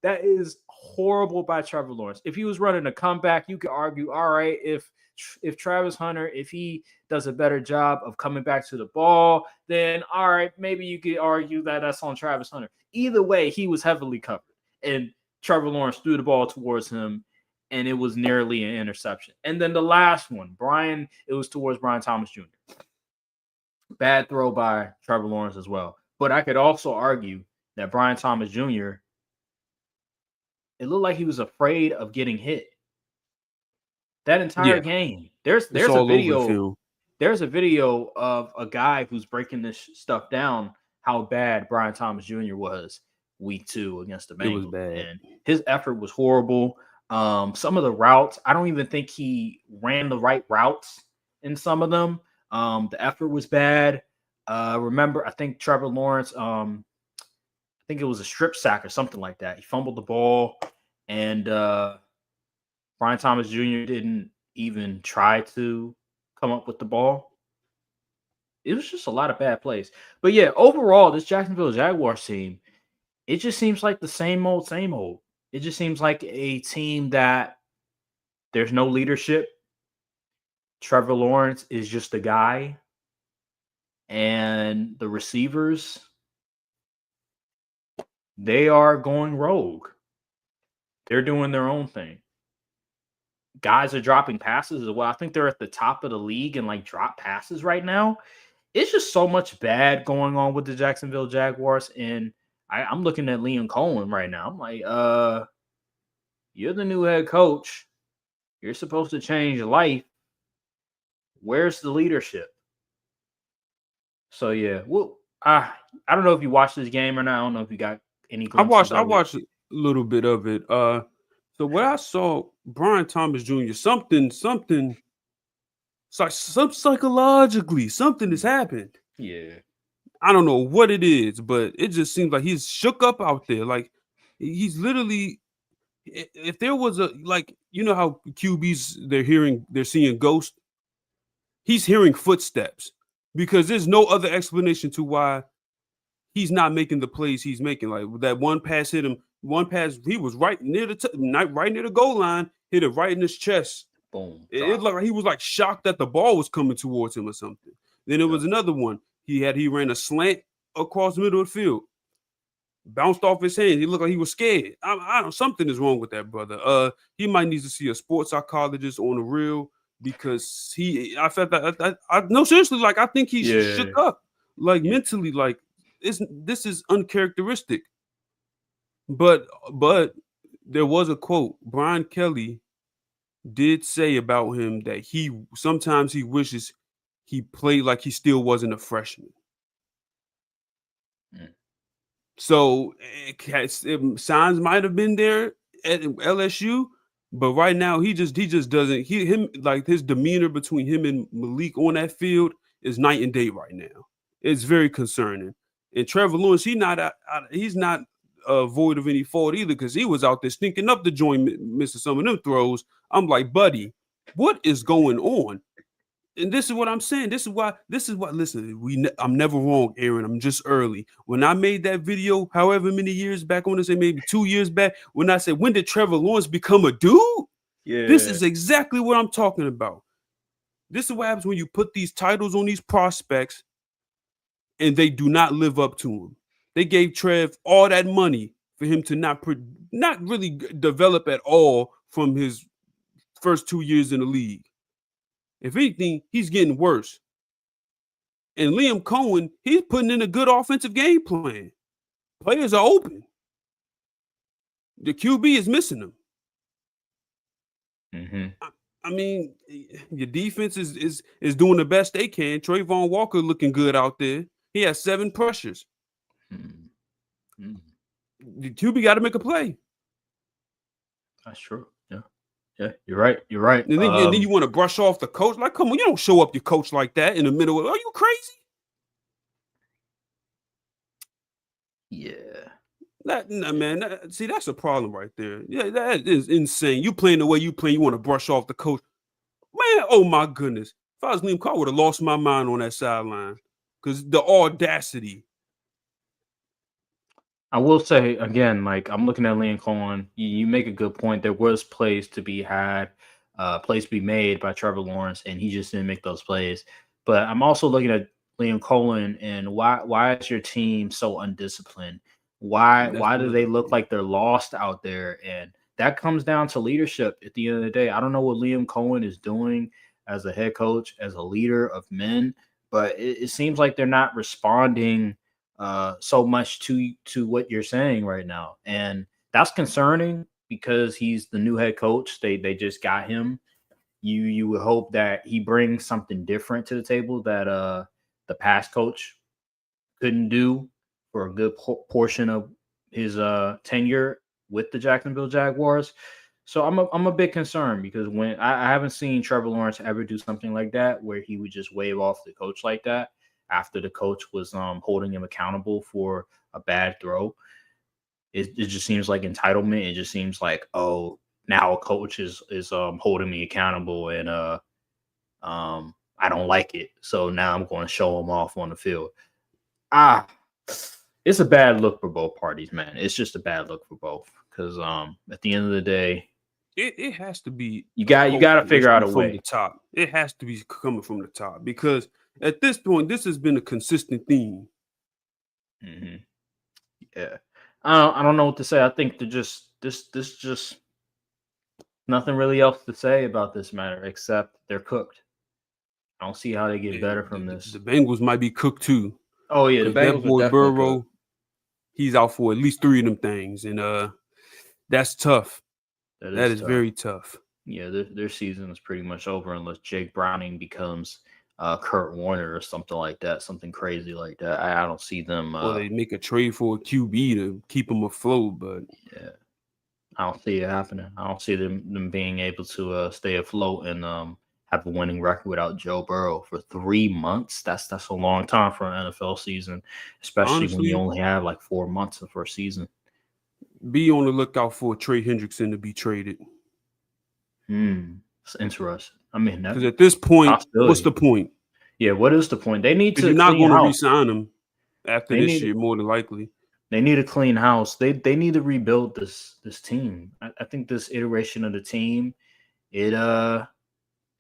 that is horrible by Trevor Lawrence. If he was running a comeback, you could argue, all right, if Travis Hunter, if he does a better job of coming back to the ball, then all right, maybe you could argue that that's on Travis Hunter. Either way, he was heavily covered, and Trevor Lawrence threw the ball towards him, and it was nearly an interception. And then the last one, it was towards Brian Thomas Jr. Bad throw by Trevor Lawrence as well. But I could also argue that Brian Thomas Jr., it looked like he was afraid of getting hit. That entire game. There's a video. There's a video of a guy who's breaking this stuff down, how bad Brian Thomas Jr. was week 2 against the Bengals. It was bad. And his effort was horrible. Some of the routes, I don't even think he ran the right routes in some of them. The effort was bad. Remember, I think Trevor Lawrence, I think it was a strip sack or something like that. He fumbled the ball, and Brian Thomas Jr. didn't even try to come up with the ball. It was just a lot of bad plays. But yeah, overall, this Jacksonville Jaguars team, it just seems like the same old, same old. It just seems like a team that there's no leadership. Trevor Lawrence is just a guy. And the receivers, they are going rogue. They're doing their own thing. Guys are dropping passes as well. I think they're at the top of the league in like drop passes right now. It's just so much bad going on with the Jacksonville Jaguars. And I'm looking at Liam Cohen right now. I'm like, you're the new head coach. You're supposed to change life. Where's the leadership? So yeah, well, I don't know if you watched this game or not. I don't know if you got any glimpses. I watched a little bit of it. So what I saw, Brian Thomas Jr., something psychologically, something has happened. Yeah. I don't know what it is, but it just seems like he's shook up out there. Like he's literally, if there was a, like, you know how QBs, they're seeing ghosts. He's hearing footsteps because there's no other explanation to why he's not making the plays he's making. Like that one pass hit him. One pass, he was right near the goal line, hit it right in his chest. Boom. It looked like he was like shocked that the ball was coming towards him or something. Then it was another one. He ran a slant across the middle of the field, bounced off his hand. He looked like he was scared. I don't. Something is wrong with that brother. He might need to see a sports psychologist on the real because I felt that. No, seriously, like I think he's shook up, like mentally. Like this is uncharacteristic. But there was a quote Brian Kelly did say about him that sometimes he wishes he played like he still wasn't a freshman. So signs might have been there at LSU, but right now he just doesn't. Like his demeanor between him and Malik on that field is night and day right now. It's very concerning. And Trevor Lawrence, he's not void of any fault either because he was out there stinking up the joint, missing some of them throws. I'm like, buddy, what is going on? And this is what I'm saying. This is why. This is what. Listen, I'm never wrong, Aaron. I'm just early. When I made that video, however many years back, I want to say maybe 2 years back, when I said, when did Trevor Lawrence become a dude? This Yeah. is exactly what I'm talking about. This is what happens when you put these titles on these prospects and they do not live up to them. They gave Trev all that money for him to not really develop at all from his first 2 years in the league. If anything, he's getting worse. And Liam Cohen, he's putting in a good offensive game plan. Players are open. The QB is missing them. I mean, your defense is doing the best they can. Trayvon Walker looking good out there. He has 7 pressures. The QB got to make a play. That's true. Yeah, you're right. You're right. And then you want to brush off the coach. Like, come on, you don't show up your coach like that in the middle of, are you crazy? Yeah. Man, see, that's a problem right there. Yeah, that is insane. You playing the way you play, you want to brush off the coach. Man, oh my goodness. If I was Liam Cohen, I would have lost my mind on that sideline. Because the audacity. I will say again, like I'm looking at Liam Cohen. You make a good point. There was plays to be had, plays to be made by Trevor Lawrence, and he just didn't make those plays. But I'm also looking at Liam Cohen and why is your team so undisciplined? Why do they look like they're lost out there? And that comes down to leadership at the end of the day. I don't know what Liam Cohen is doing as a head coach, as a leader of men, but it seems like they're not responding so much to what you're saying right now, and that's concerning because he's the new head coach. They just got him. You would hope that he brings something different to the table that the past coach couldn't do for a good portion of his tenure with the Jacksonville Jaguars. So I'm a bit concerned because when I haven't seen Trevor Lawrence ever do something like that where he would just wave off the coach like that after the coach was holding him accountable for a bad throw. It just seems like entitlement. It just seems like, oh, now a coach is holding me accountable and I don't like it. So now I'm going to show him off on the field. It's a bad look for both parties, man. It's just a bad look for both because at the end of the day, it has to be you got to figure out a way from the top. It has to be coming from the top because at this point, this has been a consistent theme. Yeah, I don't know what to say. I think they're just nothing really else to say about this matter except they're cooked. I don't see how they get better from this. The Bengals might be cooked too. Oh yeah, the Bengals that boy are Burrow, cooked. He's out for at least 3 of them things, and that's tough. That is very tough. Yeah, their season is pretty much over unless Jake Browning becomes Kurt Warner or something like that, something crazy like that. I don't see them. Or they make a trade for a QB to keep them afloat, but yeah, I don't see it happening. I don't see them being able to stay afloat and have a winning record without Joe Burrow for 3 months. That's a long time for an NFL season, especially honestly, when you only have like 4 months of first season. Be on the lookout for Trey Hendrickson to be traded. It's interesting. I mean, because at this point, what's the point? Yeah, what is the point? They need to. You're not going to re-sign him after this year, more than likely. They need a clean house. They need to rebuild this team. I think this iteration of the team, it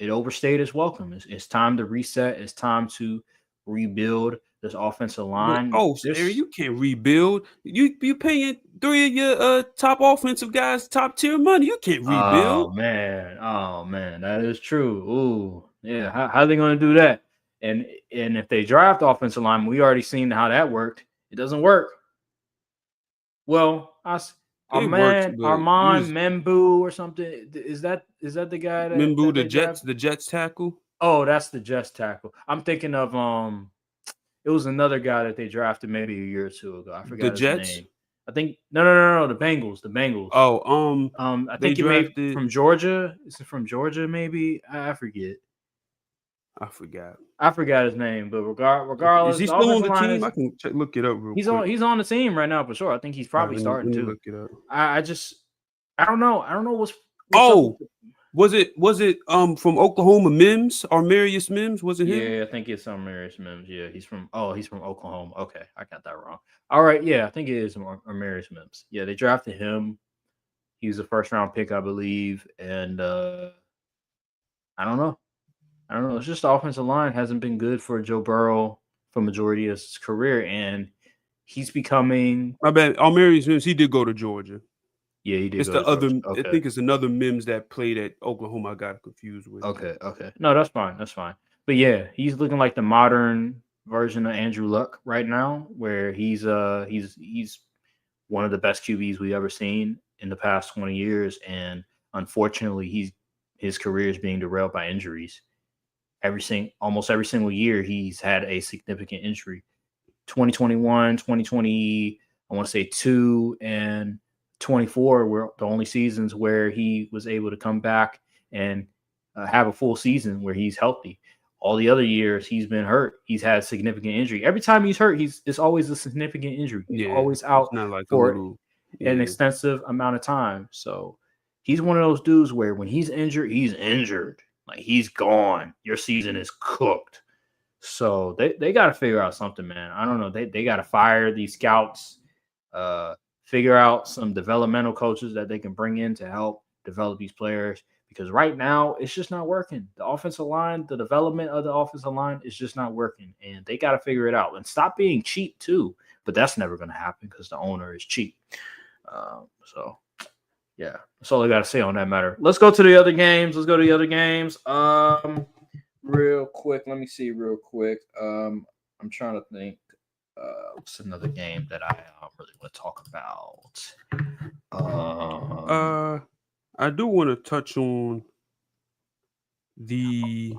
overstayed its welcome. It's time to reset. It's time to rebuild this offensive line. You can't rebuild. You paying 3 of your top offensive guys top tier money. You can't rebuild. Oh man, that is true. Ooh, yeah. How are they going to do that? And if they draft offensive line, we already seen how that worked. It doesn't work. Well, Armand Membu or something. Is that the guy that Membu, the Jets tackle? Oh, that's the Jets tackle. I'm thinking of it was another guy that they drafted maybe a year or two ago. I forgot his name. I think no, the Bengals. Oh, I think he may be from Georgia. Is it from Georgia? Maybe I forget. I forgot his name, but regardless, is he still on the team? I can look it up real quick. He's on the team right now for sure. I think he's probably starting to. Look it up. I don't know. I don't know what's oh. Was it from Oklahoma Mims or Marius Mims? Was it him? Yeah, I think it's Amarius Mims. Yeah, he's from Oklahoma. Okay, I got that wrong. All right, yeah, I think it is Amarius Mims. Yeah, they drafted him. He was a first round pick, I believe, and I don't know. I don't know. It's just the offensive line hasn't been good for Joe Burrow for majority of his career, and he's becoming. My bad. Marius Mims, he did go to Georgia. Yeah, he did It's go to the other. Georgia. I Okay, think it's another Mims that played at Oklahoma. I got confused with. okay. No, that's fine. That's fine. But yeah, he's looking like the modern version of Andrew Luck right now, where he's one of the best QBs we've ever seen in the past 20 years, and unfortunately, his career is being derailed by injuries. Almost every single year, he's had a significant injury. 2021, 2020, I want to say 2 and 24 were the only seasons where he was able to come back and have a full season where he's healthy. All the other years he's been hurt. He's had significant injury. Every time he's hurt, it's always a significant injury. He's Yeah, always it's out not like a for little. an Yeah, extensive amount of time. So he's one of those dudes where when he's injured, he's injured. Like he's gone. Your season is cooked. So they got to figure out something, man. I don't know. They got to fire these scouts, uh, figure out some developmental coaches that they can bring in to help develop these players. Because right now it's just not working. The offensive line, the development of the offensive line is just not working, and they got to figure it out and stop being cheap too. But that's never going to happen because the owner is cheap. So yeah, that's all I got to say on that matter. Let's go to the other games. Real quick, let me see real quick. I'm trying to think. What's another game that I really want to talk about? Um, I do want to touch on the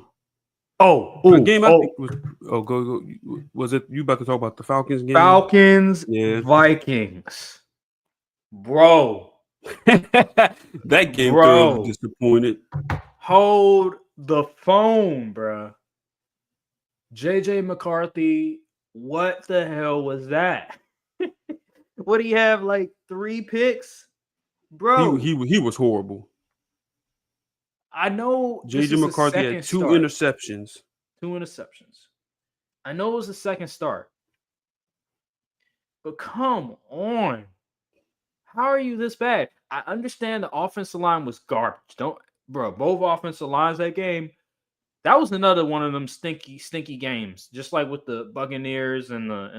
oh, a oh, game. I think oh, was go. Was it you about to talk about the Falcons game? Falcons, Yeah, Vikings, bro, that game thoroughly bro, disappointed. hold the phone, bro. JJ McCarthy, what the hell was that? What do you have? Like 3 picks, bro? He was horrible. I know this JJ is a McCarthy had second two start. interceptions. 2 interceptions. I know it was a second start, but come on. How are you this bad? I understand the offensive line was garbage. Don't, bro, both offensive lines that game. That was another one of them stinky games. Just like with the Buccaneers and the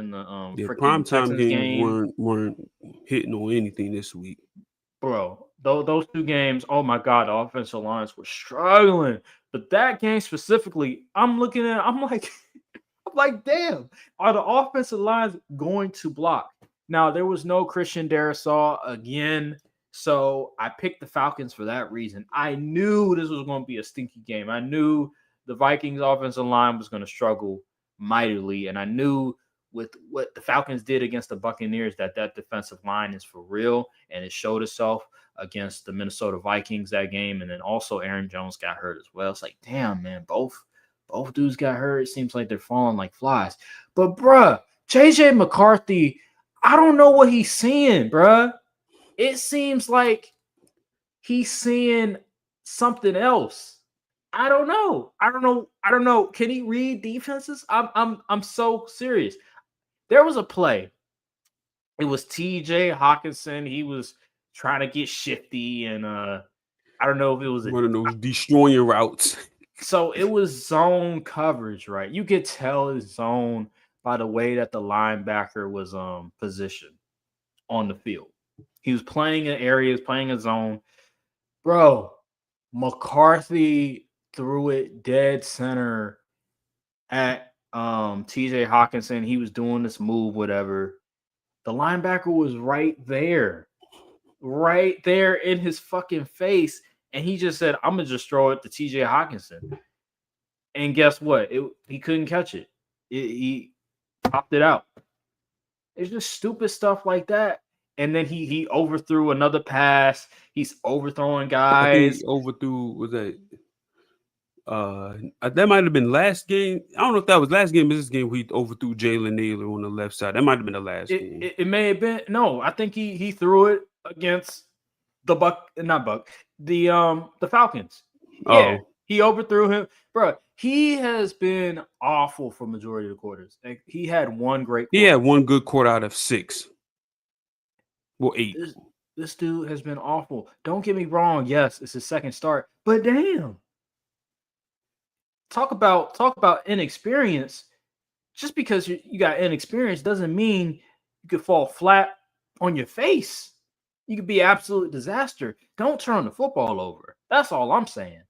Yeah, freaking primetime Texans games game. weren't hitting on anything this week. Bro, those 2 games, oh my god, the offensive lines were struggling. But that game specifically, I'm looking at, I'm like, I'm like, damn, are the offensive lines going to block? Now there was no Christian Darrisaw again, so I picked the Falcons for that reason. I knew this was going to be a stinky game. I knew the Vikings offensive line was going to struggle mightily, and I knew with what the Falcons did against the Buccaneers that defensive line is for real, and it showed itself against the Minnesota Vikings that game, and then also Aaron Jones got hurt as well. It's like, damn, man, both dudes got hurt. It seems like they're falling like flies. But bruh, JJ McCarthy, I don't know what he's seeing, bruh. It seems like he's seeing something else. I don't know. Can he read defenses? I'm so serious. There was a play. It was TJ Hawkinson. He was trying to get shifty, and I don't know if it was a One of those destroying routes. so it was zone coverage, right? You could tell his zone by the way that the linebacker was positioned on the field. He was playing in areas, playing a zone. Bro, McCarthy threw it dead center at TJ Hawkinson. He was doing this move, whatever. The linebacker was right there in his fucking face. And he just said, I'm gonna just throw it to TJ Hawkinson. And guess what? He couldn't catch it. He popped it out. It's just stupid stuff like that. And then he overthrew another pass. He's overthrowing I think he guys. overthrew. Was that might have been last game? I don't know if that was last game. But this game he overthrew Jalen Naylor on the left side. That might have been the last It, game. it, it may have been no. I think he threw it against the not Buck. The Falcons. Yeah, Oh, he overthrew him, bro. He has been awful for majority of the quarters. Like, he had one great he had quarter. one good quarter out of 6. Well, 8. This this dude has been awful. Don't get me wrong. Yes, it's his second start, but damn, talk about inexperience. Just because you got inexperience doesn't mean you could fall flat on your face. You could be absolute disaster. Don't turn the football over. That's all I'm saying.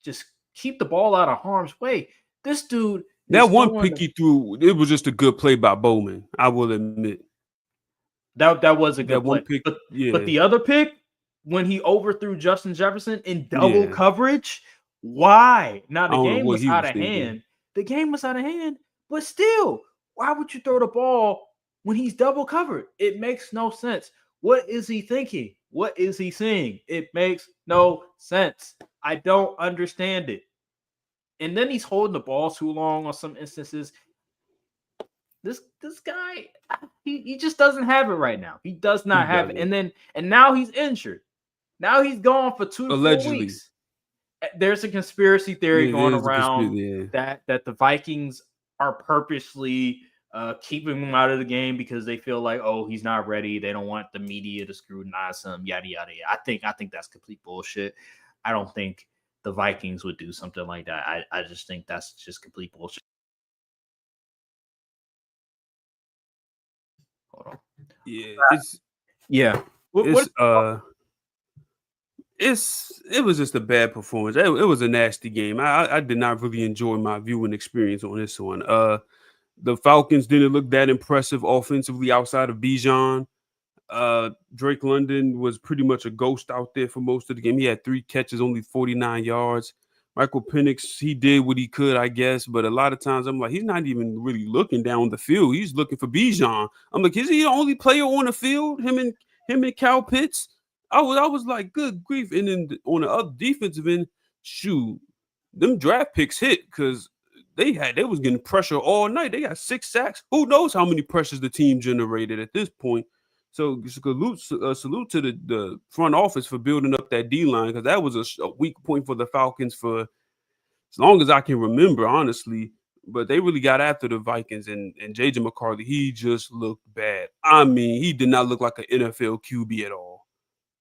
Just keep the ball out of harm's way. This dude is That one throwing pick he threw, it was just a good play by Bowman. I will admit. that was a That good one play. pick, But yeah, the other pick, when he overthrew Justin Jefferson in double yeah. coverage, why? Now I the don't know game what was he out was of thinking. hand. The game was out of hand, but still, why would you throw the ball when he's double covered? It makes no sense. What is he thinking? What is he seeing? It makes no sense. I don't understand it. And then he's holding the ball too long on some instances. This guy, he just doesn't have it right now. He does He not have it. doesn't. And now he's injured. Now he's gone for 2 to 4 Allegedly. weeks. There's a conspiracy theory going There's a around conspiracy. Yeah. that the Vikings are purposely keeping him out of the game because they feel like, oh, he's not ready. They don't want the media to scrutinize him. Yada yada. Yada. I think that's complete bullshit. I don't think the Vikings would do something like that. I just think that's just complete bullshit. Hold on. Yeah. Yeah. What It's it was just a bad performance. It was a nasty game. I did not really enjoy my viewing experience on this one. The Falcons didn't look that impressive offensively outside of Bijan. Drake London was pretty much a ghost out there for most of the game. He had 3 catches, only 49 yards. Michael Penix, he did what he could, I guess, but a lot of times I'm like, he's not even really looking down the field. He's looking for Bijan. I'm like, is he the only player on the field? Him and Cal Pitts. I was like, good grief. And then on the other defensive end, shoot, them draft picks hit because they was getting pressure all night. They got 6 sacks. Who knows how many pressures the team generated at this point? So salute to the front office for building up that D line because that was a weak point for the Falcons for as long as I can remember, honestly. But they really got after the Vikings and JJ McCarthy. He just looked bad. I mean, he did not look like an NFL QB at all.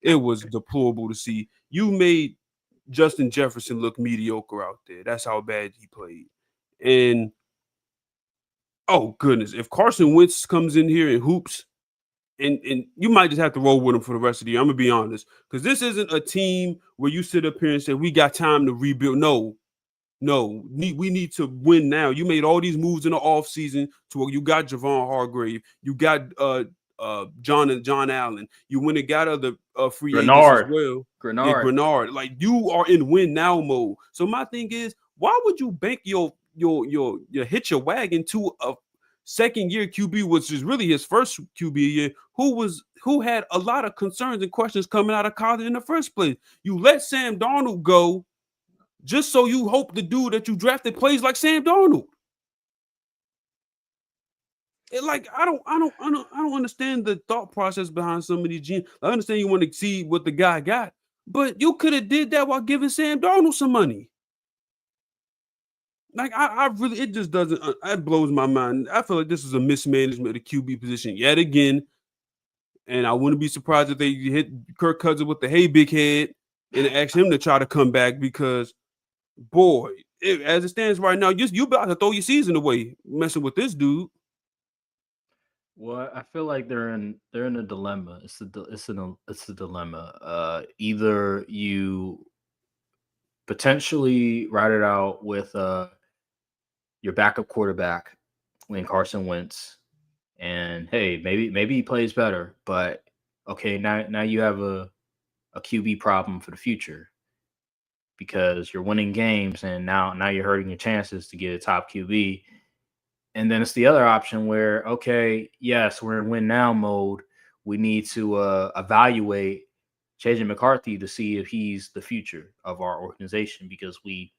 It was deplorable to see. You made Justin Jefferson look mediocre out there. That's how bad he played. And oh goodness, if Carson Wentz comes in here and hoops, and you might just have to roll with them for the rest of the year. I'm gonna be honest, because this isn't a team where you sit up here and say we got time to rebuild. No, we need to win now. You made all these moves in the offseason to where you got Javon Hargrave, you got John Allen, you went and got other free agents as Grenard. well. Yeah, Grenard. Grenard. Like you are in win now mode. So my thing is, why would you bank your hit your wagon to a second year QB, which is really his first QB year, who had a lot of concerns and questions coming out of college in the first place? You let Sam Darnold go just so you hope the dude that you drafted plays like Sam Darnold. Like I don't understand the thought process behind some of these GMs. I understand you want to see what the guy got, but you could have did that while giving Sam Darnold some money. Like I really, it just doesn't. It blows my mind. I feel like this is a mismanagement of the QB position yet again, and I wouldn't be surprised if they hit Kirk Cousins with the "Hey, big head" and ask him to try to come back because boy, as it stands right now, you about to throw your season away messing with this dude. Well, I feel like they're in a dilemma. It's a dilemma. Either you potentially ride it out with your backup quarterback when Carson Wentz, and hey, maybe he plays better, but okay, now you have a QB problem for the future because you're winning games, and now you're hurting your chances to get a top QB. And then it's the other option where, okay, yes, we're in win now mode. We need to evaluate JJ McCarthy to see if he's the future of our organization because we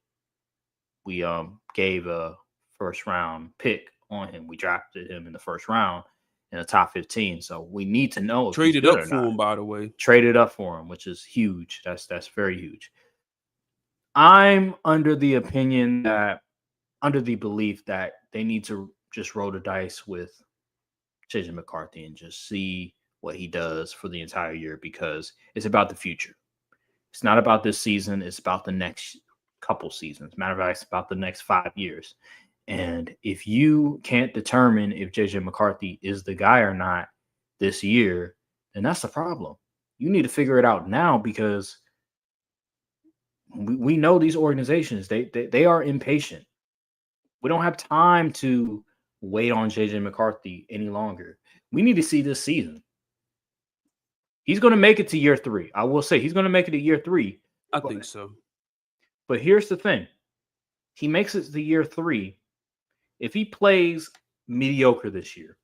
gave a first round pick on him. We drafted him in the first round, in the top 15. So we need to know if he's Traded good up or not. for him, by the way. Traded up for him, which is huge. That's very huge. I'm under the belief that they need to just roll the dice with JJ McCarthy and just see what he does for the entire year because it's about the future. It's not about this season. It's about the next couple seasons. Matter of fact, it's about the next 5 years. And if you can't determine if JJ McCarthy is the guy or not this year, then that's the problem. You need to figure it out now because we know these organizations, they are impatient. We don't have time to wait on JJ McCarthy any longer. We need to see this season. He's going to make it to year 3. I will say he's going to make it to year 3. I think so. But here's the thing. He makes it to year 3. If he plays mediocre this year,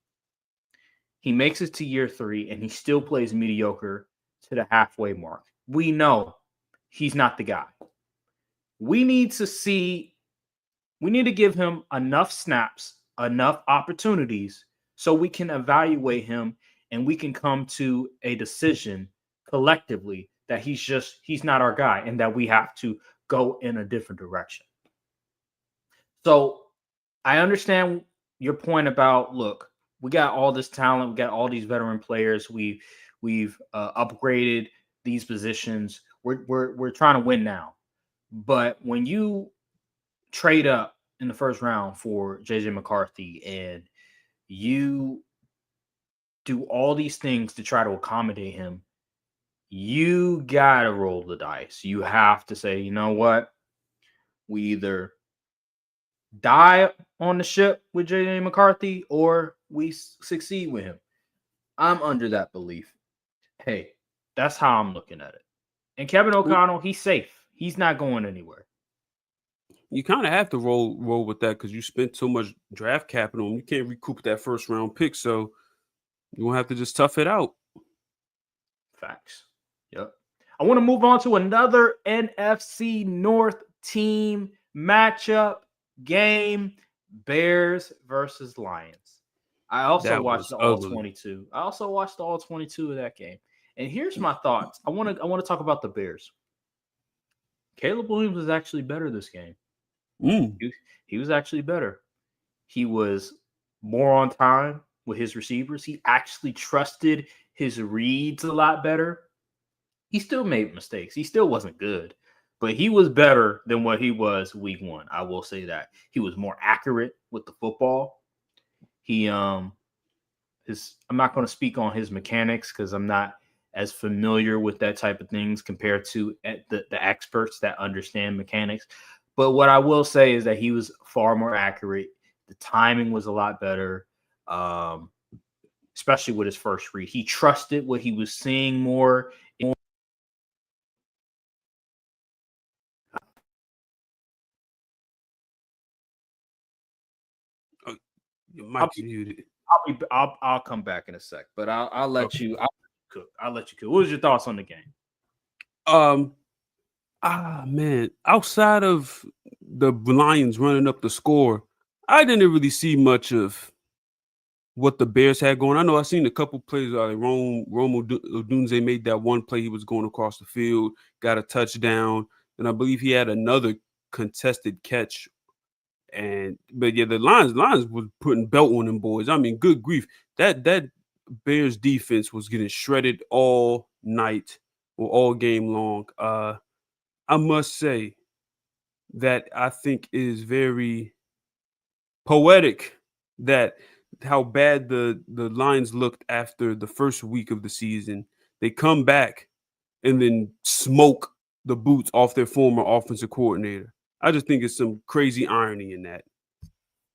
he makes it to year 3 and he still plays mediocre to the halfway mark. We know he's not the guy. We need to give him enough snaps, enough opportunities so we can evaluate him and we can come to a decision collectively that he's not our guy and that we have to go in a different direction. So I understand your point about, look, we got all this talent, we got all these veteran players, we've upgraded these positions. We're trying to win now. But when you trade up in the first round for JJ McCarthy and you do all these things to try to accommodate him, you gotta roll the dice. You have to say, you know what? We either die on the ship with JJ McCarthy or we succeed with him. I'm under that belief. Hey, that's how I'm looking at it. And Kevin O'Connell, he's safe. He's not going anywhere. You kind of have to roll with that because you spent so much draft capital and you can't recoup that first round pick. So you won't have to just tough it out. Facts. Yep. I want to move on to another NFC North team matchup game. Bears versus Lions. I also watched the all 22. I also watched all 22 of that game. And here's my thoughts. I want to talk about the Bears. Caleb Williams was actually better this game. He was actually better. He was more on time with his receivers. He actually trusted his reads a lot better. He still made mistakes. He still wasn't good, but he was better than what he was week 1. I will say that. He was more accurate with the football. I'm not going to speak on his mechanics because I'm not as familiar with that type of things compared to the experts that understand mechanics. But what I will say is that he was far more accurate. The timing was a lot better, especially with his first read. He trusted what he was seeing more. Oh, your mic's muted. I'll come back in a sec, but I'll let you. I'll let you cook. What was your thoughts on the game? Man, outside of the Lions running up the score, I didn't really see much of what the Bears had going. I know I seen a couple plays. Rome Odunze made that one play. He was going across the field, got a touchdown, and I believe he had another contested catch. But the Lions was putting belt on them boys. I mean, good grief, that Bears defense was getting shredded all night or all game long. I must say that I think is very poetic that how bad the Lions looked after the first week of the season. They come back and then smoke the boots off their former offensive coordinator. I just think it's some crazy irony in that.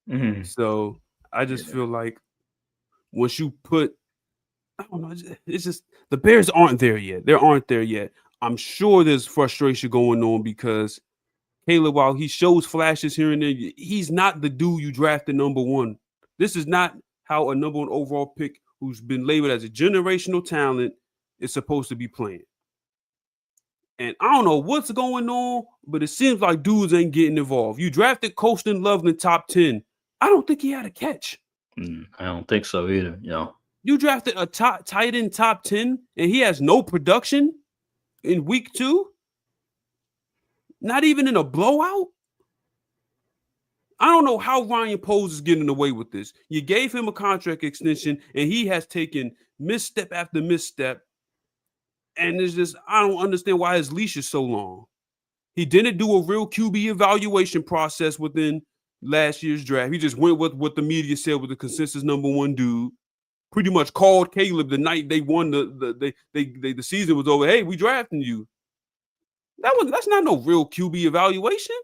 Mm-hmm. So I just feel like once you put, I don't know, it's just the Bears aren't there yet. They aren't there yet. I'm sure there's frustration going on because Caleb, while he shows flashes here and there, he's not the dude you drafted number 1. This is not how a number 1 overall pick who's been labeled as a generational talent is supposed to be playing. And I don't know what's going on, but it seems like dudes ain't getting involved. You drafted Colston Love in the top 10. I don't think he had a catch. I don't think so either. You drafted a tight end top 10, and he has no production in week 2. Not even in a blowout. I don't know how Ryan Poles is getting away with this. You gave him a contract extension, and he has taken misstep after misstep. And it's just, I don't understand why his leash is so long. He didn't do a real QB evaluation process within last year's draft. He just went with what the media said was the consensus number 1 dude. Pretty much called Caleb the night they won the season was over. Hey, we drafting you. That's not no real QB evaluation.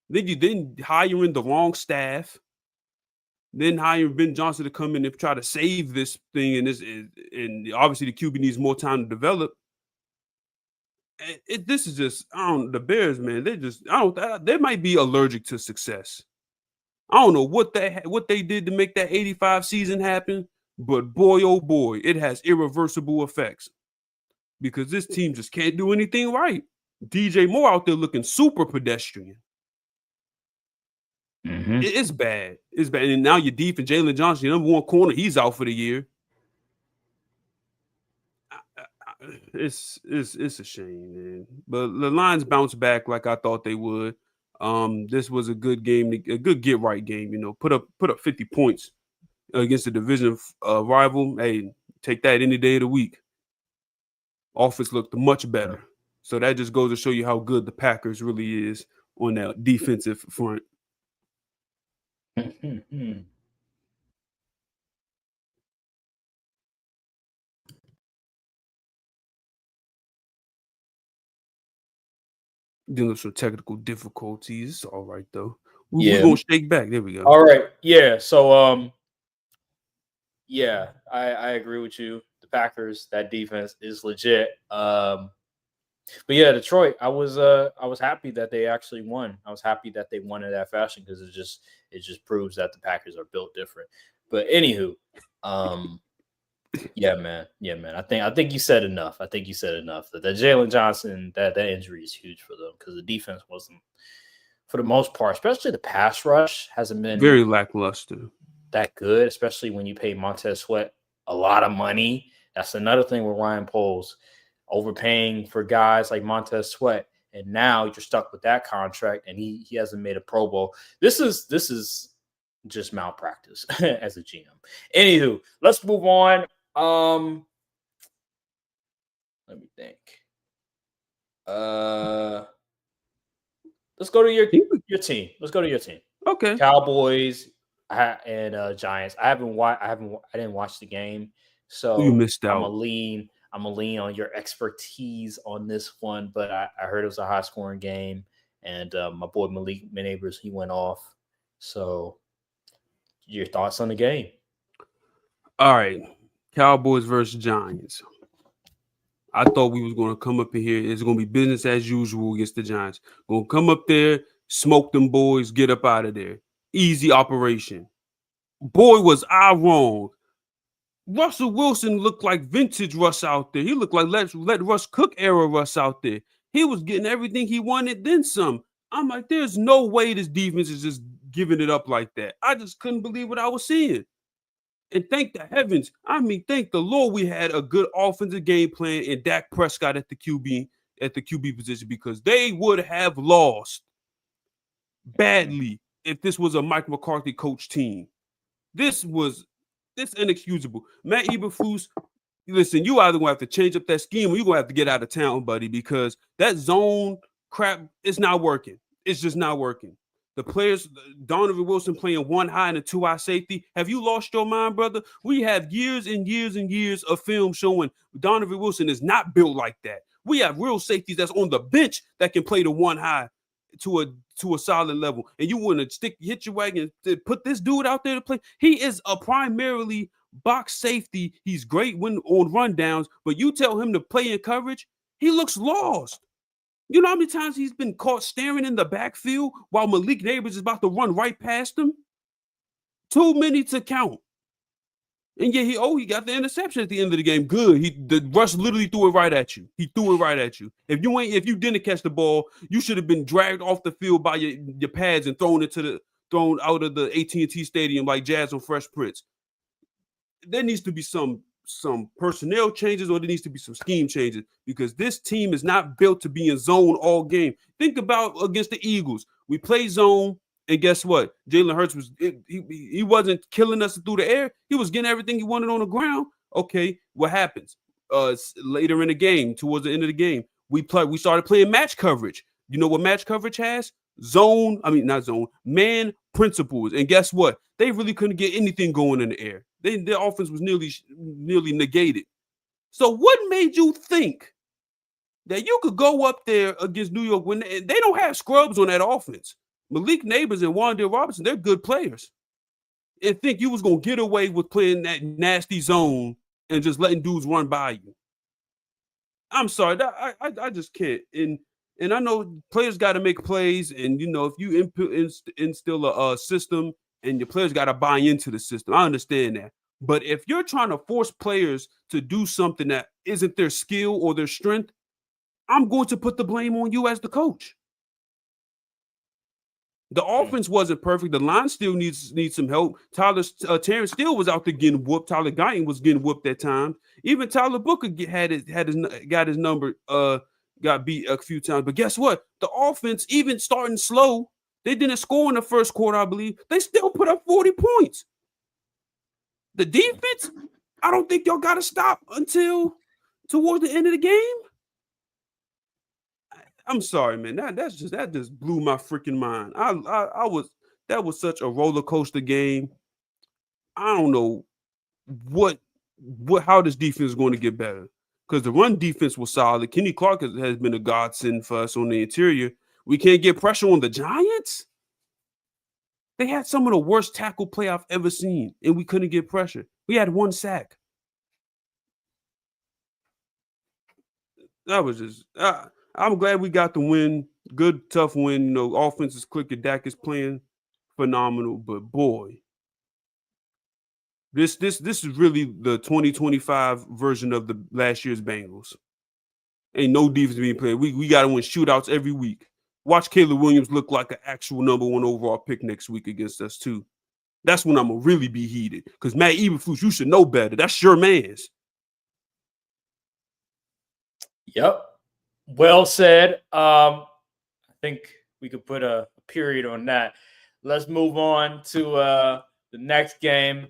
Then you didn't hire in the wrong staff. Then hire Ben Johnson to come in and try to save this thing, and obviously the QB needs more time to develop. This is just, the Bears, man. They might be allergic to success. I don't know what they did to make that 85 season happen, but boy, oh boy, it has irreversible effects because this team just can't do anything right. DJ Moore out there looking super pedestrian. Mm-hmm. It's bad. It's bad. And now your defense, Jalen Johnson, your number 1 corner, he's out for the year. It's a shame, man. But the Lions bounced back like I thought they would. This was a good game, a good get right game. Put up 50 points against the division rival. Hey, take that any day of the week. Offense looked much better, so that just goes to show you how good the Packers really is on that defensive front. Dealing with some technical difficulties. It's all right though. We're gonna shake back. There we go. All right. Yeah. So yeah, I agree with you. The Packers, that defense is legit. But yeah, Detroit, I was happy that they actually won. I was happy that they won in that fashion because it just proves that the Packers are built different. But anywho, yeah, man. I think you said enough. That Jalen Johnson, that injury is huge for them because the defense wasn't, for the most part, especially the pass rush hasn't been very lackluster. That good, especially when you pay Montez Sweat a lot of money. That's another thing with Ryan Poles, overpaying for guys like Montez Sweat, and now you're stuck with that contract, and he hasn't made a Pro Bowl. This is just malpractice as a GM. Anywho, let's move on. Let me think. Let's go to your team. Let's go to your team. Okay. Cowboys and Giants. I didn't watch the game, so you missed out. I'm gonna lean on your expertise on this one, but I heard it was a high scoring game, and my boy Malik Neighbors, he went off. So, your thoughts on the game? All right, Cowboys versus Giants. I thought we was going to come up in here. It's going to be business as usual against the Giants. Going to come up there, smoke them boys, get up out of there. Easy operation. Boy, was I wrong. Russell Wilson looked like vintage Russ out there. He looked like let Russ Cook era Russ out there. He was getting everything he wanted, then some. I'm like, there's no way this defense is just giving it up like that. I just couldn't believe what I was seeing. And thank the heavens, thank the Lord we had a good offensive game plan and Dak Prescott at the QB position, because they would have lost badly if this was a Mike McCarthy coach team. This inexcusable. Matt Eberflus, listen, you either gonna have to change up that scheme or you're gonna have to get out of town, buddy, because that zone crap is not working. It's just not working. The players, Donovan Wilson playing one high and a 2-high safety. Have you lost your mind, brother? We have years and years and years of film showing Donovan Wilson is not built like that. We have real safeties that's on the bench that can play the one high to a solid level. And you want to hit your wagon to put this dude out there to play. He is a primarily box safety. He's great when on rundowns, but you tell him to play in coverage, he looks lost. You know how many times he's been caught staring in the backfield while Malik Neighbors is about to run right past him? Too many to count. And yeah, he got the interception at the end of the game. Good. The Russ literally threw it right at you. He threw it right at you. If you didn't catch the ball, you should have been dragged off the field by your pads and thrown into thrown out of the AT&T Stadium like Jazz on Fresh Prince. There needs to be some personnel changes, or there needs to be some scheme changes, because this team is not built to be in zone all game. Think about against the Eagles. We play zone, and guess what? Jalen Hurts he wasn't killing us through the air. He was getting everything he wanted on the ground. Okay, what happens? Later in the game, towards the end of the game, we started playing match coverage. You know what match coverage has? Man principles. And guess what? They really couldn't get anything going in the air. Their offense was nearly negated. So what made you think that you could go up there against New York when they don't have scrubs on that offense? Malik Neighbors and Wan'Dale Robinson, they're good players. And think you was going to get away with playing that nasty zone and just letting dudes run by you. I'm sorry. I just can't. And I know players got to make plays. And, if you instill a system and your players got to buy into the system, I understand that. But if you're trying to force players to do something that isn't their skill or their strength, I'm going to put the blame on you as the coach. The offense wasn't perfect. The line still needs some help. Terrence Steele was out there getting whooped. Tyler Guyton was getting whooped at times. Even Tyler Booker got his number got beat a few times. But guess what? The offense, even starting slow, they didn't score in the first quarter, I believe. They still put up 40 points. The defense, I don't think y'all got to stop until towards the end of the game. I'm sorry, man. That just blew my freaking mind. That was such a roller coaster game. I don't know how this defense is going to get better, because the run defense was solid. Kenny Clark has been a godsend for us on the interior. We can't get pressure on the Giants. They had some of the worst tackle play I've ever seen, and we couldn't get pressure. We had 1 sack. That was just. I'm glad we got the win. Good, tough win. Offense is clicking. Dak is playing phenomenal. But boy, this is really the 2025 version of the last year's Bengals. Ain't no defense being played. We got to win shootouts every week. Watch Caleb Williams look like an actual number 1 overall pick next week against us too. That's when I'm gonna really be heated, because Matt Eberflus, you should know better. That's your man's. Yep. Well said. I think we could put a period on that. Let's move on to the next game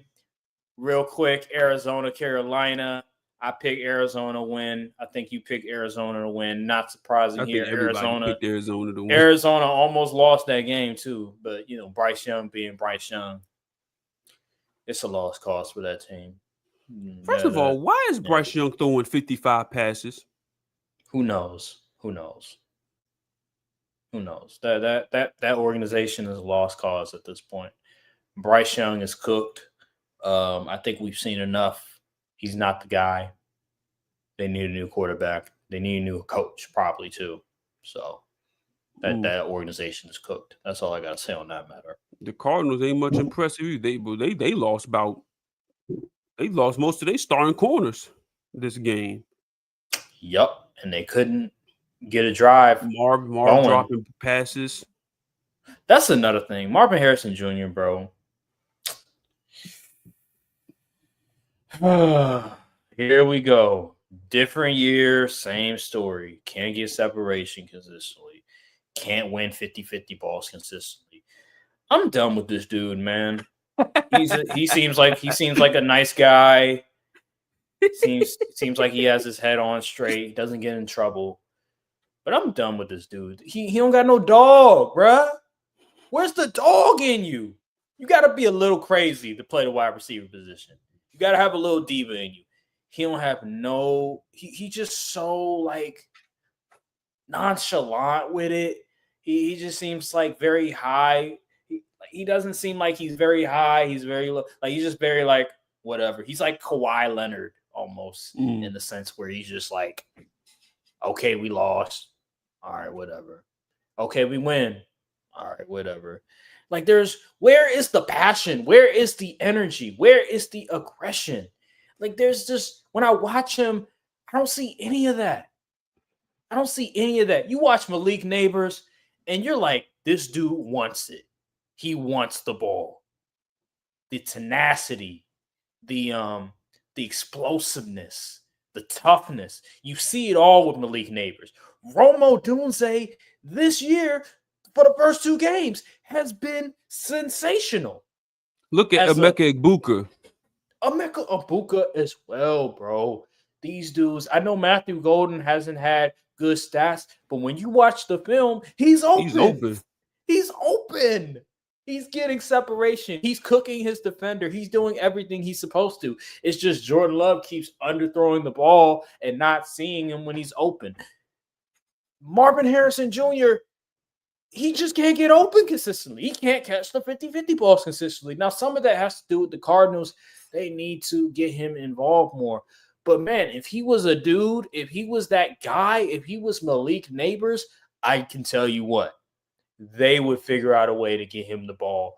real quick. Arizona, Carolina. I pick Arizona win. I think you pick Arizona to win. Not surprising here. Arizona picked Arizona to win. Arizona almost lost that game too, but Bryce Young being Bryce Young, it's a lost cause for that team. First of all, why is Bryce Young throwing 55 passes? Who knows? That organization is a lost cause at this point. Bryce Young is cooked. I think we've seen enough. He's not the guy. They need a new quarterback. They need a new coach, probably too. So that organization is cooked. That's all I got to say on that matter. The Cardinals ain't much impressive. They lost most of their starting corners this game. Yup, and they couldn't get a drive. Marv dropping passes. That's another thing. Marvin Harrison Jr., bro. Here we go. Different year, same story. Can't get separation consistently. Can't win 50-50 balls consistently. I'm done with this dude, man. He seems like a nice guy. Seems like he has his head on straight. He doesn't get in trouble. But I'm done with this dude. He don't got no dog, bruh. Where's the dog in you? You got to be a little crazy to play the wide receiver position. You got to have a little diva in you. He don't have no – he just so, like, nonchalant with it. He just seems, like, very high. He doesn't seem like he's very high. He's very low. Like, he's just very, like, whatever. He's like Kawhi Leonard almost in the sense where he's just like, okay, we lost. All right, whatever. Okay, we win. All right, whatever. Like, where is the passion? Where is the energy? Where is the aggression? Like, there's just, when I watch him, I don't see any of that. I don't see any of that. You watch Malik Neighbors, and you're like, this dude wants it. He wants the ball. The tenacity, the explosiveness, the toughness. You see it all with Malik Neighbors. Romo Dunze this year for the first 2 games has been sensational. Look at Emeka Egbuka. Emeka Egbuka as well, bro. These dudes, I know Matthew Golden hasn't had good stats, but when you watch the film, he's open. He's open. He's getting separation. He's cooking his defender. He's doing everything he's supposed to. It's just Jordan Love keeps underthrowing the ball and not seeing him when he's open. Marvin Harrison Jr., he just can't get open consistently. He can't catch the 50-50 balls consistently. Now, some of that has to do with the Cardinals. They need to get him involved more. But, man, if he was a dude, if he was that guy, if he was Malik Neighbors, I can tell you what. They would figure out a way to get him the ball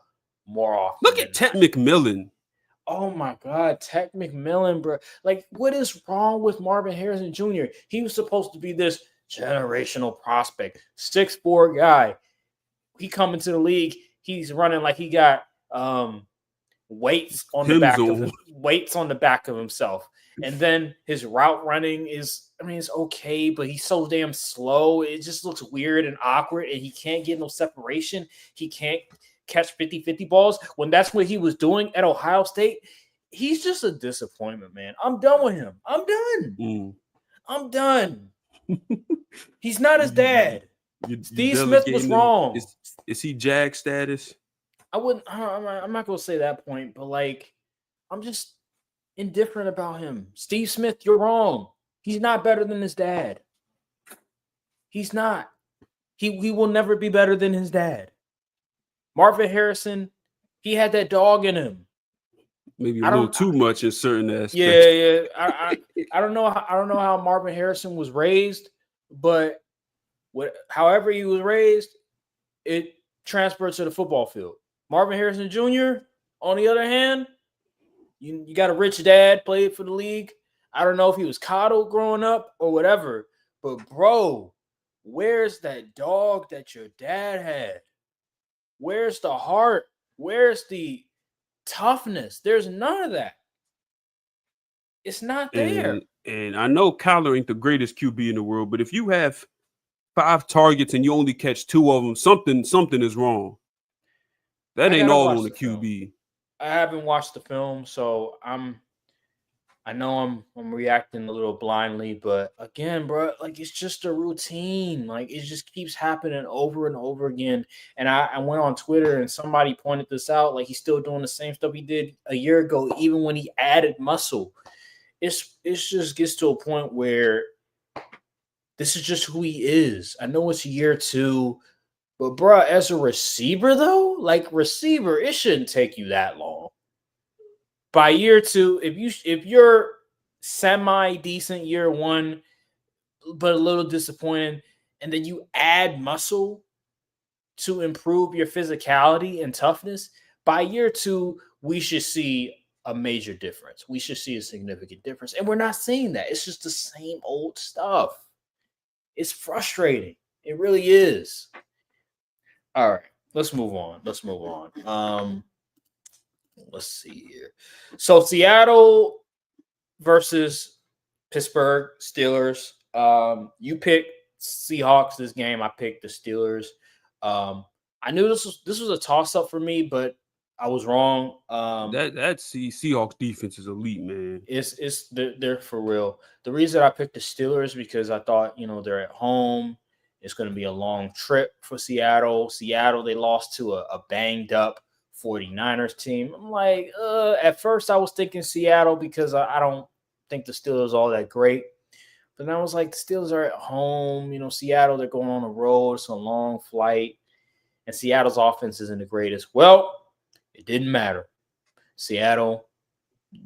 more often. Look at Ted McMillan. Oh, my God. Ted McMillan, bro. Like, what is wrong with Marvin Harrison Jr.? He was supposed to be this generational prospect, 6'4" guy. He come into the league, he's running like he got weights on the back of himself. And then his route running is, it's okay, but he's so damn slow. It just looks weird and awkward, and he can't get no separation. He can't catch 50-50 balls. When that's what he was doing at Ohio State, he's just a disappointment, man. I'm done with him. I'm done. I'm done. He's not his dad. Steve Smith was wrong. Is he Jag status? I'm not going to say that point, but, like, I'm just indifferent about him. Steve Smith, you're wrong. He's not better than his dad. He's not. He will never be better than his dad. Marvin Harrison, he had that dog in him. Maybe a little too much in certain aspects. Yeah. I don't know how Marvin Harrison was raised, but however he was raised, it transferred to the football field. Marvin Harrison Jr., on the other hand, you got a rich dad, played for the league. I don't know if he was coddled growing up or whatever, but bro, where's that dog that your dad had? Where's the heart? Where's the toughness? There's none of that. It's not there. And I know Kyler ain't the greatest QB in the world, but if you have 5 targets and you only catch 2 of them, something is wrong. That ain't all on the QB. I haven't watched the film, so I know I'm reacting a little blindly, but again, bro, like it's just a routine. Like it just keeps happening over and over again. And I went on Twitter and somebody pointed this out. Like he's still doing the same stuff he did a year ago, even when he added muscle. It's just gets to a point where this is just who he is. I know it's year 2, but bro, as a receiver though, it shouldn't take you that long. By year 2, if you're semi-decent year 1, but a little disappointing, and then you add muscle to improve your physicality and toughness, by year 2, we should see a major difference. We should see a significant difference. And we're not seeing that. It's just the same old stuff. It's frustrating. It really is. All right, let's move on. Let's see here. So Seattle versus Pittsburgh Steelers. You picked Seahawks this game. I picked the Steelers. I knew this was a toss-up for me, but I was wrong. That Seahawks defense is elite, man. They're for real. The reason I picked the Steelers because I thought, they're at home. It's going to be a long trip for Seattle. They lost to a banged up 49ers team. I'm like, at first I was thinking Seattle because I don't think the Steelers are all that great. But then I was like, the Steelers are at home. Seattle, they're going on the road. It's a long flight. And Seattle's offense isn't the greatest. Well, it didn't matter. Seattle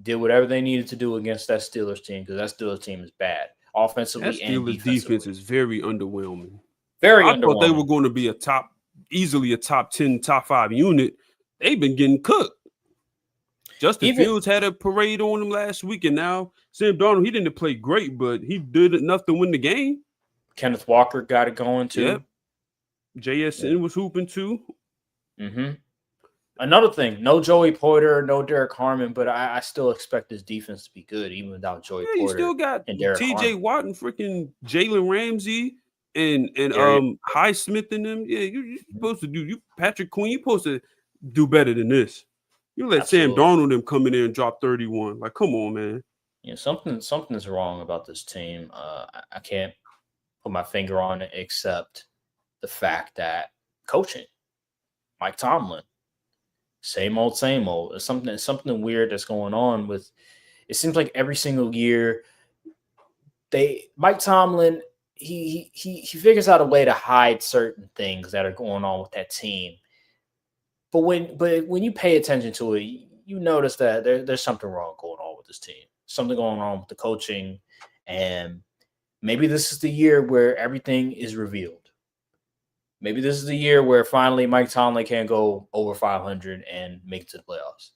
did whatever they needed to do against that Steelers team because that Steelers team is bad. Offensively that Steelers defense is very underwhelming. I thought they were going to be easily a top 10, top 5 unit. They've been getting cooked. Justin Fields had a parade on them last week, and now Sam Darnold, he didn't play great, but he did enough to win the game. Kenneth Walker got it going too. Yep. JSN was hooping too. Mm-hmm. Another thing, no Joey Porter, no Derek Harmon, but I still expect this defense to be good even without Joey Yeah, you still Porter got and Derek T.J. Harmon. Watt and freaking Jalen Ramsey and There, Highsmith and them. Yeah, you're supposed to do you Patrick Queen. You're supposed to do better than this. You let Sam absolutely. Darnold them come in there and drop 31. Like, come on, man. Something is wrong about this team. I can't put my finger on it except the fact that coaching, Mike Tomlin, same old, same old. There's something weird that's going on with. It seems like every single year Mike Tomlin he figures out a way to hide certain things that are going on with that team. But when you pay attention to it, you notice that there's something wrong going on with this team. Something going on with the coaching, and maybe this is the year where everything is revealed. Maybe this is the year where finally Mike Tomlin can go over 500 and make it to the playoffs.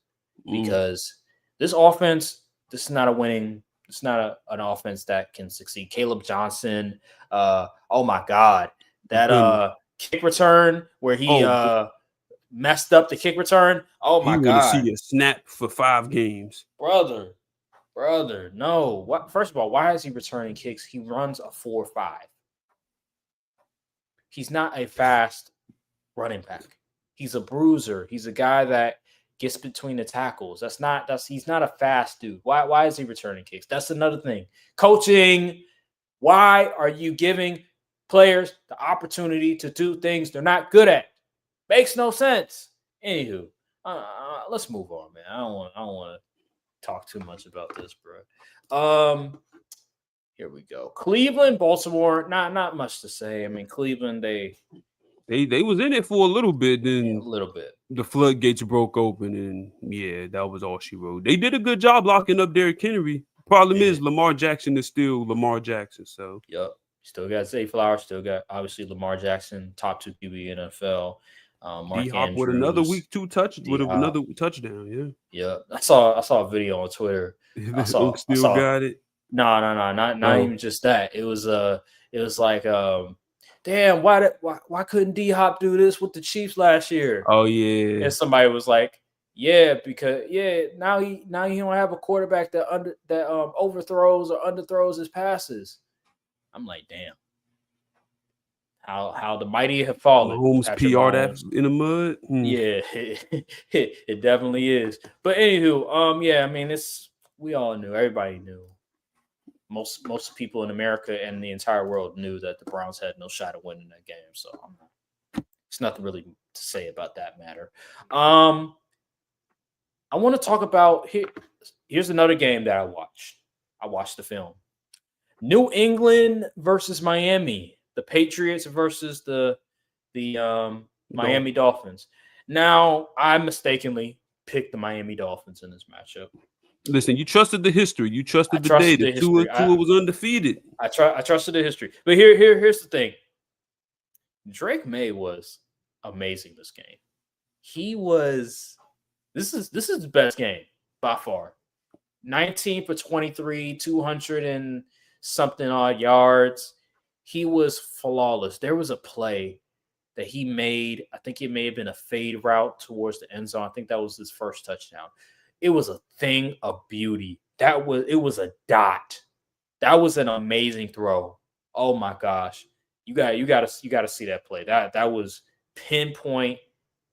Mm. Because this offense, this is not a winning. It's not an offense that can succeed. Caleb Johnson, oh my God, that Goodness. kick return where he Oh, messed up the kick return. Oh he my want to God, see a snap for 5 games. brother, brother, no. What? First of all, why is he returning kicks? He runs a 4.5. He's not a fast running back. He's a bruiser. He's a guy that gets between the tackles. He's not a fast dude. Why is he returning kicks? That's another thing. Coaching. Why are you giving players the opportunity to do things they're not good at? Makes no sense. Anywho, let's move on, man. I don't want to talk too much about this, bro. Here we go. Cleveland, Baltimore. Not much to say. I mean, Cleveland, They was in it for a little bit, a then little bit. the floodgates broke open, and yeah, that was all she wrote. They did a good job locking up Derrick Henry. Problem Yeah. is, Lamar Jackson is still Lamar Jackson. So Yep. Still got Zay Flowers. Still got obviously Lamar Jackson, top 2 QB in NFL. D Mark Hop with another Andrews, week with D Hop. another touchdown. Yep. I saw a video on Twitter. Yeah, Unk I still saw got it. no, not Oh, even just that. It was like damn, why couldn't D Hop do this with the Chiefs last year? oh yeah. And somebody was like, yeah, because now he don't have a quarterback that overthrows or underthrows his passes. I'm like, damn. How the mighty have fallen, Mahomes Patrick PR that Mahomes. in the mud. Yeah, it definitely is. But anywho, yeah, I mean, we all knew, everybody knew. Most people in America and the entire world knew that the Browns had no shot at winning that game. So it's nothing really to say about that matter. I want to talk about here's another game that I watched. I watched the film. New England versus Miami. The Patriots versus the Miami Dolphins. Dolphins. Now, I mistakenly picked the Miami Dolphins in this matchup. Listen, you trusted the history. You I trusted the trusted data. the Tua history. Tua was undefeated. I trusted the history. But here's the thing. Drake May was amazing this game. He was this is the best game by far. 19 for 23, 200 and something odd yards. He was flawless. There was a play that he made. I think it may have been a fade route towards the end zone. I think that was his first touchdown. It was a thing of beauty. It was a dot. That was an amazing throw. Oh my gosh. You got to see that play. That was pinpoint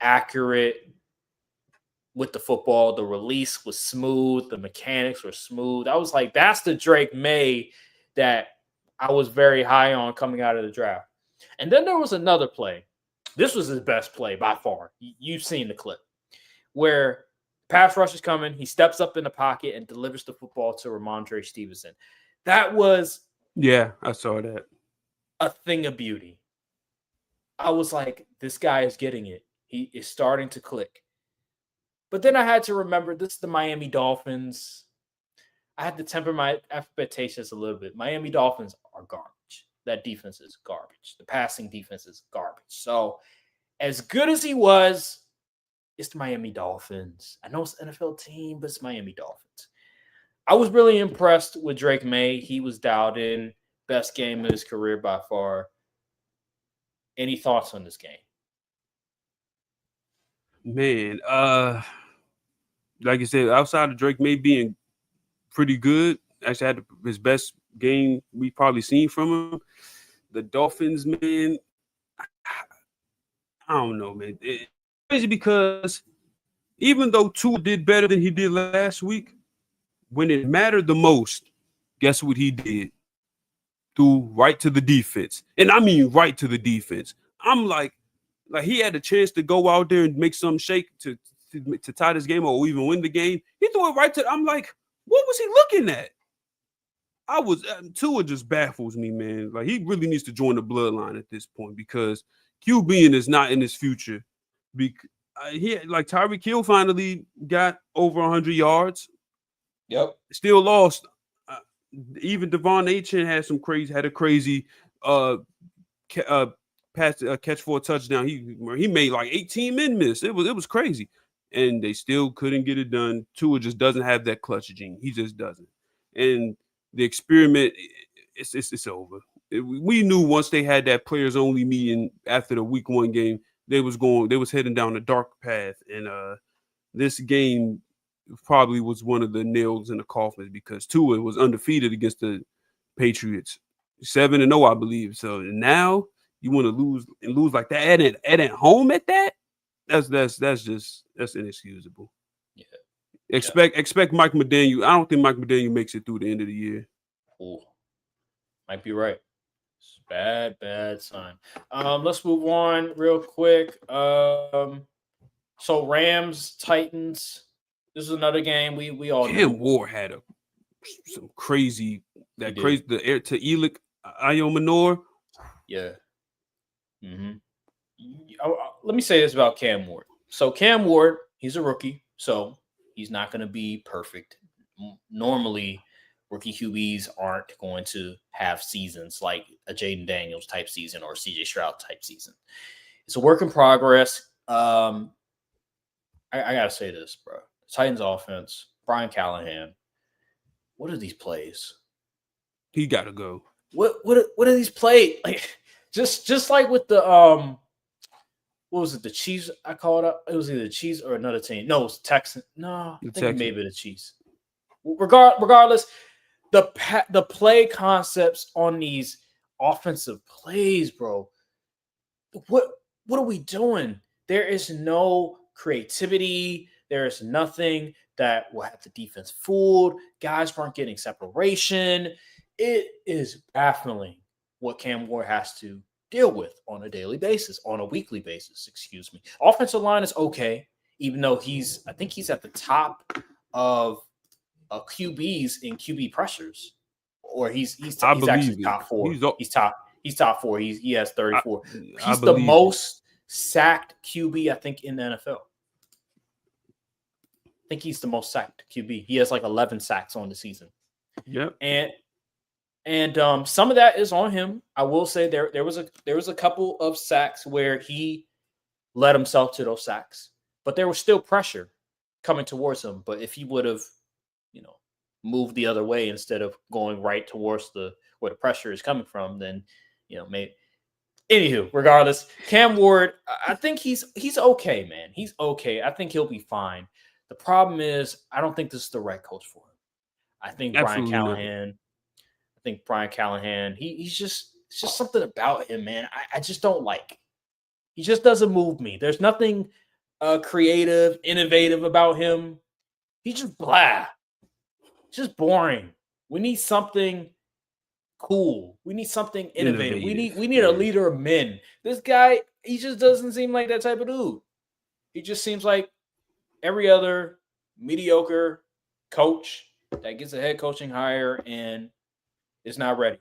accurate with the football. The release was smooth. The mechanics were smooth. I was like, that's the Drake May that I was very high on coming out of the draft. And then there was another play. This was his best play by far. You've seen the clip where pass rush is coming. He steps up in the pocket and delivers the football to Ramondre Stevenson. That was Yeah, I saw that. a thing of beauty. I was like, this guy is getting it. He is starting to click. But then I had to remember this is the Miami Dolphins. I had to temper my expectations a little bit. Miami Dolphins are garbage. That defense is garbage. The passing defense is garbage. So, as good as he was, it's the Miami Dolphins. I know it's an NFL team, but it's Miami Dolphins. I was really impressed with Drake May. He was dialed in. Best game of his career by far. Any thoughts on this game? Man, like I said, outside of Drake May being pretty good, actually had his best game we've probably seen from him. The Dolphins, man, I don't know, man. It's crazy because even though Tua did better than he did last week, when it mattered the most, guess what he did? Threw right to the defense. And I mean right to the defense. I'm like he had a chance to go out there and make some shake to tie this game or even win the game. He threw it right to. I'm like, what was he looking at? I was Tua just baffles me, man. Like he really needs to join the bloodline at this point because QBing is not in his future. He like Tyreek Hill finally got over 100 yards. Yep. Still lost. Uh, Even Devon Achan had a crazy uh, uh pass catch for a touchdown. He made like 18 men miss. It was crazy, and they still couldn't get it done. Tua just doesn't have that clutch gene. He just doesn't. And the experiment, it's over. We knew once they had that players only meeting after the week 1 game, they was heading down a dark path, and this game probably was one of the nails in the coffin because Tua was undefeated against the Patriots, 7-0, I believe. So now you want to lose like that at home at that? That's inexcusable. Yeah. Expect Mike McDaniel. I don't think Mike McDaniel makes it through the end of the year. Ooh, might be right. It's bad sign. Let's move on real quick. So Rams, Titans. This is another game we all Cam knew. Ward had some crazy He crazy did. the air to Elick Ayo Manor. Yeah. Mm-hmm. Let me say this about Cam Ward. So Cam Ward, he's a rookie, so he's not going to be perfect. Normally, rookie QBs aren't going to have seasons like a Jaden Daniels type season or a CJ Stroud type season. It's a work in progress. I gotta say this, bro. Titans offense, Brian Callahan. What are these plays? He got to go. What are these plays? Like just like with the what was it? The Chiefs? I called up. It was either the Chiefs or another team. No, it was Texan. No, I think it may be the Chiefs. Regardless, the play concepts on these offensive plays, bro. What what are we doing? There is no creativity. There is nothing that will have the defense fooled. Guys weren't getting separation. It is baffling what Cam Ward has to deal with on a daily basis, on a weekly basis, excuse me. Offensive line is okay, even though I think he's at the top of QBs in QB pressures, or he's I actually believe it. top 4. He's top 4. He has 34. I He's the believe it. most sacked QB, I think, in the NFL. I think he's the most sacked QB. He has like 11 sacks on the season. Yep. And some of that is on him. I will say there was a couple of sacks where he led himself to those sacks, but there was still pressure coming towards him. But if he would have, moved the other way instead of going right towards where the pressure is coming from, then maybe. Anywho, regardless, Cam Ward, I think he's okay, man. He's okay. I think he'll be fine. The problem is, I don't think this is the right coach for him. I think Absolutely not. Brian Callahan, he's just it's just something about him, man. I just don't like. He just doesn't move me. There's nothing creative, innovative about him. He's just blah. Just boring. We need something cool. We need something innovative. We need a leader of men. This guy, he just doesn't seem like that type of dude. He just seems like every other mediocre coach that gets a head coaching hire and is not ready.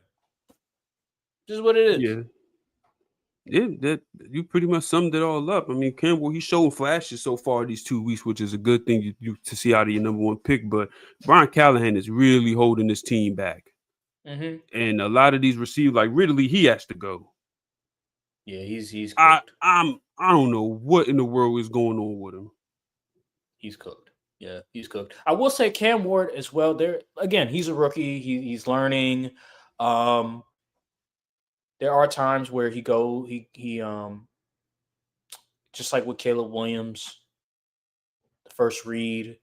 Just what it is. Yeah. Yeah, that you pretty much summed it all up. I mean, Campbell, he's showing flashes so far these 2 weeks, which is a good thing you to see out of your number 1 pick. But Brian Callahan is really holding his team back, and a lot of these receivers, like Ridley, he has to go. Yeah, he's cooked. I don't know what in the world is going on with him. He's cooked. Yeah, he's cooked. I will say Cam Ward as well. There again, he's a rookie. He's learning. There are times where he just like with Caleb Williams, first read,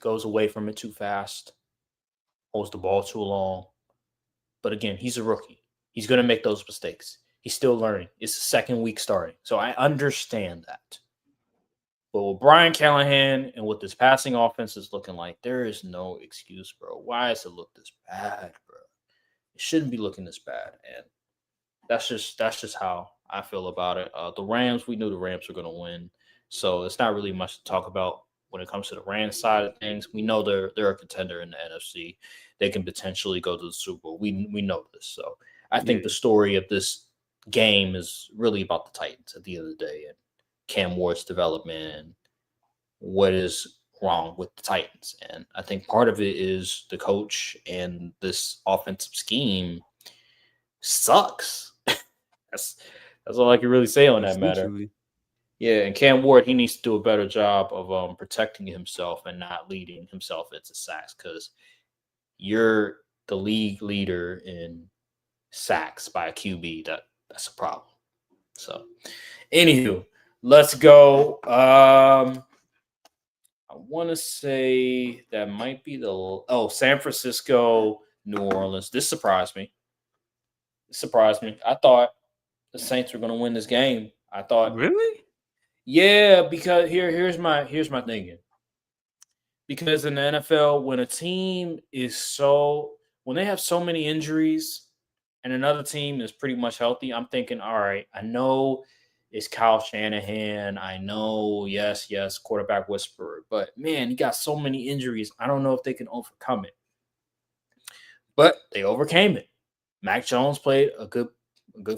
goes away from it too fast, holds the ball too long. But again, he's a rookie. He's going to make those mistakes. He's still learning. It's the second week starting. So I understand that. But with Brian Callahan and what this passing offense is looking like, there is no excuse, bro. Why does it look this bad, bro? It shouldn't be looking this bad. And that's just how I feel about it. The Rams, we knew the Rams were going to win. So it's not really much to talk about when it comes to the Rams side of things. We know they're a contender in the NFC. They can potentially go to the Super Bowl. We know this. So I think the story of this game is really about the Titans at the end of the day and Cam Ward's development and what is wrong with the Titans. And I think part of it is the coach and this offensive scheme sucks. that's all I can really say on that matter. Yeah, and Cam Ward, he needs to do a better job of protecting himself and not leading himself into sacks because you're the league leader in sacks by a QB. That's a problem. So, anywho, let's go. I want to say that might be San Francisco, New Orleans. This surprised me. I thought the Saints were going to win this game. I thought really. Yeah, because here's my thinking. Because in the NFL, when they have so many injuries and another team is pretty much healthy, I'm thinking, all right, I know it's Kyle Shanahan. I know, yes, quarterback whisperer, but man, he got so many injuries. I don't know if they can overcome it. But they overcame it. Mac Jones played a good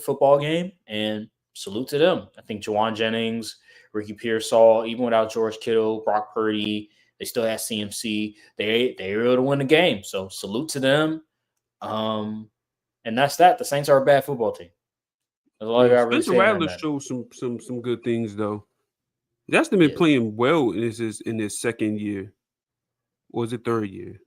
football game, and salute to them. I think Juwan Jennings, Ricky Pearsall, even without George Kittle, Brock Purdy, they still had CMC. They were able to win the game. So salute to them. And that's that. The Saints are a bad football team. That's all I got really Spencer Rattler showed some good things though. Justin been playing well in his second year. Or is it third year?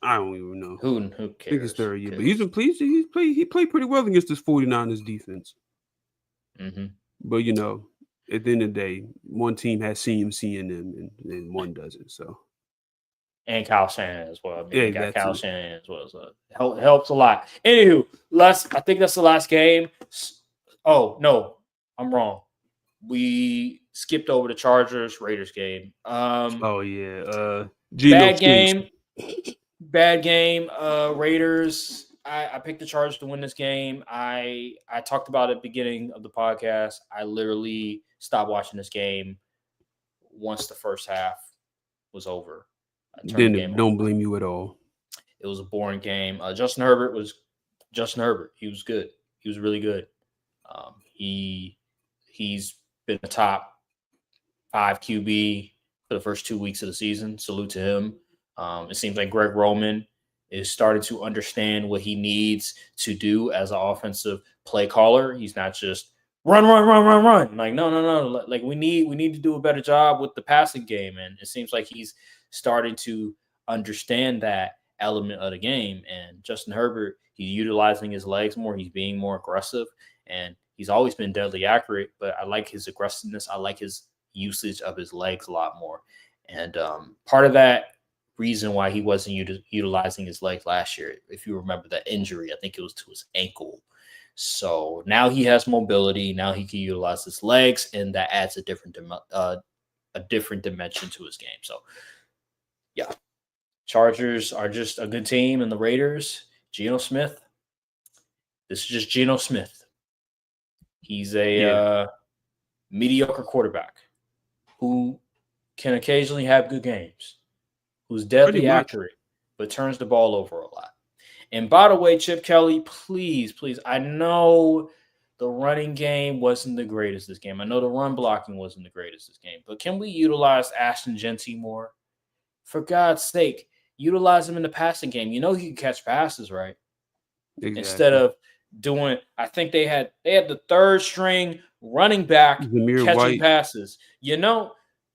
I don't even know. Who cares? I think it's third year, but he's been pleased. He played pretty well against this 49ers defense. Mm-hmm. But at the end of the day, one team has CMC in them, and one doesn't. So, and Kyle Shanahan as well. I mean, yeah, you got Kyle Shanahan as well. So it helps a lot. Anywho, I think that's the last game. Oh no, I'm wrong. We skipped over the Chargers Raiders game. Bad game. Bad game. Raiders. I picked the Chargers to win this game. I talked about it at the beginning of the podcast. I literally stopped watching this game once the first half was over. Don't blame you at all. It was a boring game. Justin Herbert. He was good. He was really good. He's been a top 5 QB for the first 2 weeks of the season. Salute to him. It seems like Greg Roman is starting to understand what he needs to do as an offensive play caller. He's not just run. Like, no. Like we need to do a better job with the passing game. And it seems like he's starting to understand that element of the game. And Justin Herbert, he's utilizing his legs more. He's being more aggressive. And he's always been deadly accurate. But I like his aggressiveness. I like his usage of his legs a lot more. And part of that reason why he wasn't utilizing his legs last year, if you remember that injury, I think it was to his ankle. So now he has mobility. Now he can utilize his legs, and that adds a different dimension to his game. So, yeah, Chargers are just a good team, and the Raiders, Geno Smith. This is just Geno Smith. He's a mediocre quarterback who can occasionally have good games, who's deadly accurate, but turns the ball over a lot. And by the way, Chip Kelly, please, I know the running game wasn't the greatest this game. I know the run blocking wasn't the greatest this game. But can we utilize Ashton Genty more? For God's sake, utilize him in the passing game. You know he can catch passes, right? Exactly. Instead of doing, I think they had the third string running back catching passes.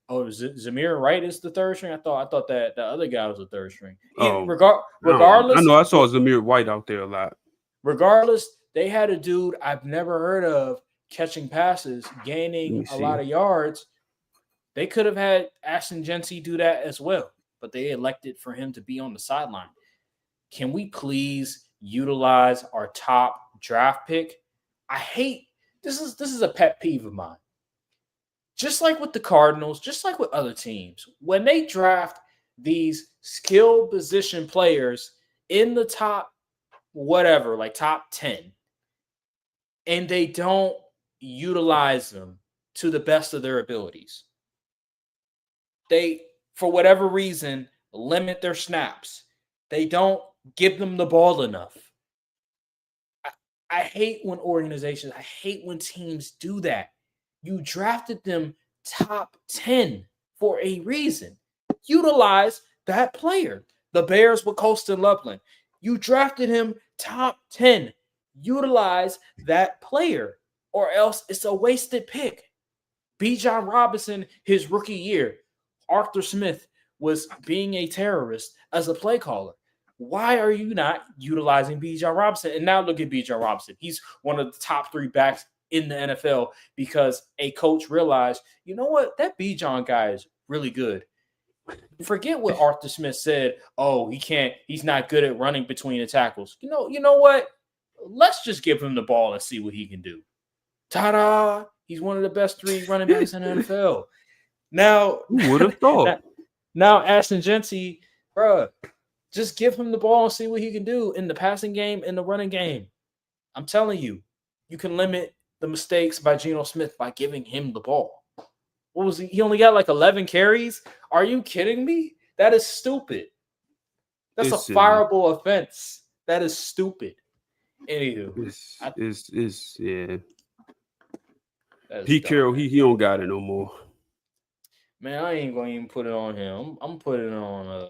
Oh, Zamir Wright is the third string? I thought that the other guy was the third string. Regardless. I know I saw Zamir White out there a lot. Regardless, they had a dude I've never heard of catching passes, gaining a lot of yards. They could have had Ashton Genty do that as well, but they elected for him to be on the sideline. Can we please utilize our top draft pick? I hate this is a pet peeve of mine. Just like with the Cardinals, just like with other teams, when they draft these skill position players in the top whatever, like top 10, and they don't utilize them to the best of their abilities. They, for whatever reason, limit their snaps. They don't give them the ball enough. I hate when organizations, I hate when teams do that. You drafted them top 10 for a reason. Utilize that player. The Bears with Colston Loveland. You drafted him top 10. Utilize that player, or else it's a wasted pick. Bijan Robinson, his rookie year, Arthur Smith was being a terrorist as a play caller. Why are you not utilizing Bijan Robinson? And now look at Bijan Robinson. He's one of the top 3 backs in the NFL because a coach realized, you know what, that Bijan guy is really good. Forget what Arthur Smith said. Oh, he's not good at running between the tackles. You know what? Let's just give him the ball and see what he can do. Ta-da! He's one of the best 3 running backs in the NFL. Now, who would have thought? Now Ashton Genty, bruh, just give him the ball and see what he can do in the passing game, in the running game. I'm telling you, you can limit the mistakes by Geno Smith by giving him the ball. What was he? He only got like 11 carries? Are you kidding me? That is stupid. That's a fireable offense. That is stupid. Anywho, yeah. Pete Carroll, he don't got it no more. Man, I ain't gonna even put it on him. I'm putting it on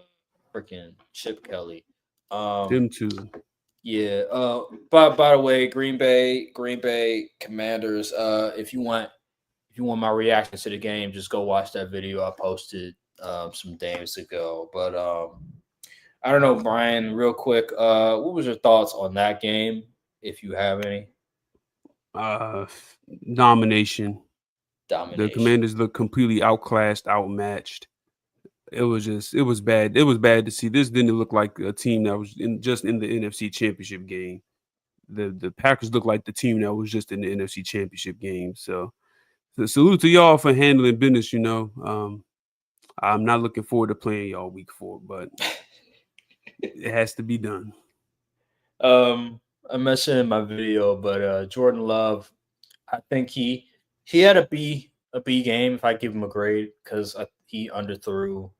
freaking Chip Kelly. Them two. Yeah. By the way, Green Bay Commanders. If you want my reaction to the game, just go watch that video I posted some days ago. But I don't know, Brian, real quick. What was your thoughts on that game, if you have any? Domination. The Commanders look completely outclassed, outmatched. It was bad. It was bad to see. This didn't look like a team that was just in the NFC Championship game. The Packers look like the team that was just in the NFC Championship game. So salute to y'all for handling business. I'm not looking forward to playing y'all week 4, but it has to be done. I mentioned in my video, but Jordan Love, I think he had a B game if I give him a grade, because he underthrew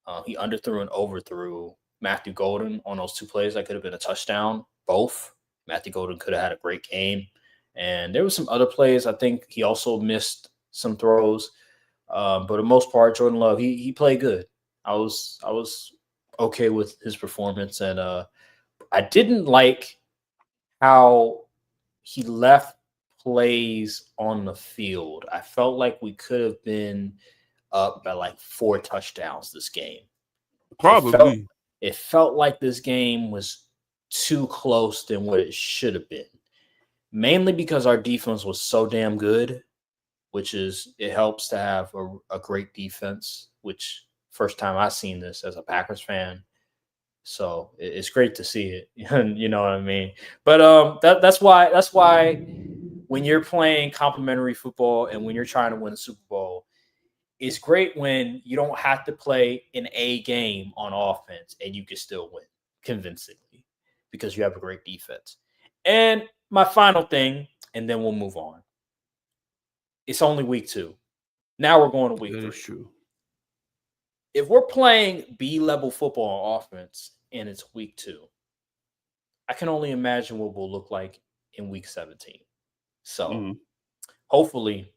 and overthrew Matthew Golden on those 2 plays. That could have been a touchdown. Both. Matthew Golden could have had a great game. And there were some other plays. I think he also missed some throws. But for the most part, Jordan Love, he played good. I was okay with his performance. And I didn't like how he left plays on the field. I felt like we could have been up by like 4 touchdowns this game. Probably. It felt like this game was too close than what it should have been. Mainly because our defense was so damn good, it helps to have a great defense, which first time I've seen this as a Packers fan. So it's great to see it. You know what I mean? But that's why when you're playing complimentary football and when you're trying to win a Super Bowl, it's great when you don't have to play an A game on offense and you can still win convincingly because you have a great defense. And my final thing, and then we'll move on. It's only week 2. Now we're going to week 3. That is true. If we're playing B-level football on offense and it's week 2, I can only imagine what we'll look like in week 17. So hopefully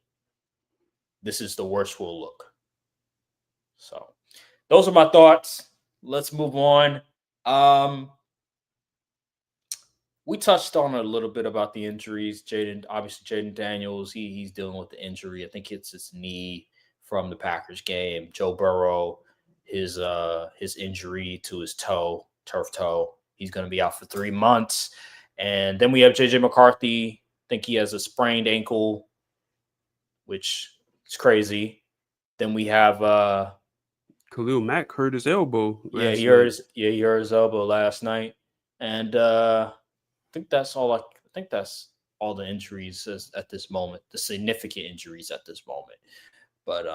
this is the worst we'll look. So those are my thoughts. Let's move on. We touched on a little bit about the injuries. Jaden Daniels, he's dealing with the injury. I think it's his knee from the Packers game. Joe Burrow, his injury to his toe, turf toe. He's going to be out for 3 months. And then we have JJ McCarthy. I think he has a sprained ankle, which is crazy. Then we have Khalil Mack hurt his elbow yeah, last night. he hurt his elbow last night, and I think that's all. I think that's all the injuries at this moment, the significant injuries at this moment. But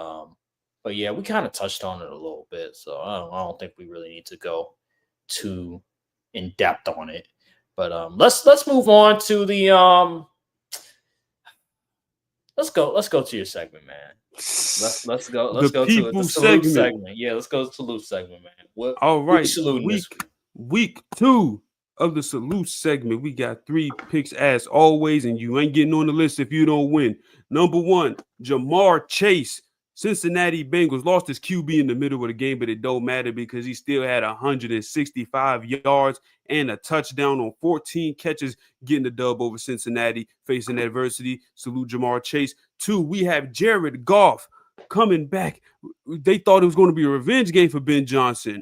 yeah, we kind of touched on it a little bit, so I don't think we really need to go too in depth on it. But let's move on to the let's go to your segment, man. Let's The go to it. The people salute segment. segment. Yeah, let's go to the salute segment, man. What All who you right, saluting this week? week 2 of the salute segment. We got 3 picks as always, and you ain't getting on the list if you don't win. Number 1, Jamar Chase. Cincinnati Bengals lost his QB in the middle of the game, but it don't matter because he still had 165 yards and a touchdown on 14 catches, getting the dub over Cincinnati, facing adversity. Salute Jamar Chase. 2, we have Jared Goff coming back. They thought it was going to be a revenge game for Ben Johnson.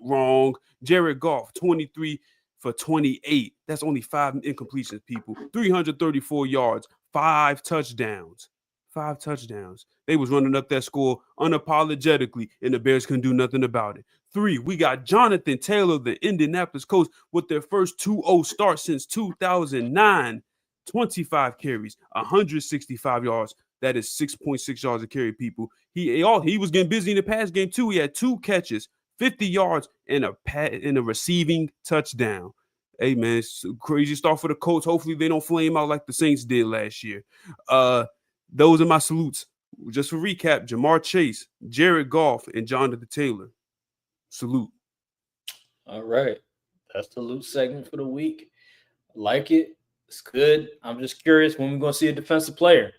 Wrong. Jared Goff, 23 for 28. That's only 5 incompletions, people. 334 yards, 5 touchdowns. 5 touchdowns. They was running up that score unapologetically, and the Bears couldn't do nothing about it. 3, we got Jonathan Taylor, the Indianapolis coach, with their first 2-0 start since 2009. 25 carries, 165 yards. That is 6.6 yards a carry, people. He was getting busy in the pass game too. He had 2 catches, 50 yards, and a receiving touchdown. Hey man, it's a crazy start for the Colts. Hopefully they don't flame out like the Saints did last year. Those are my salutes. Just for recap: Jamar Chase, Jared Goff, and Jonathan Taylor. Salute. All right, that's the salute segment for the week. I like it. It's good. I'm just curious when we're gonna see a defensive player.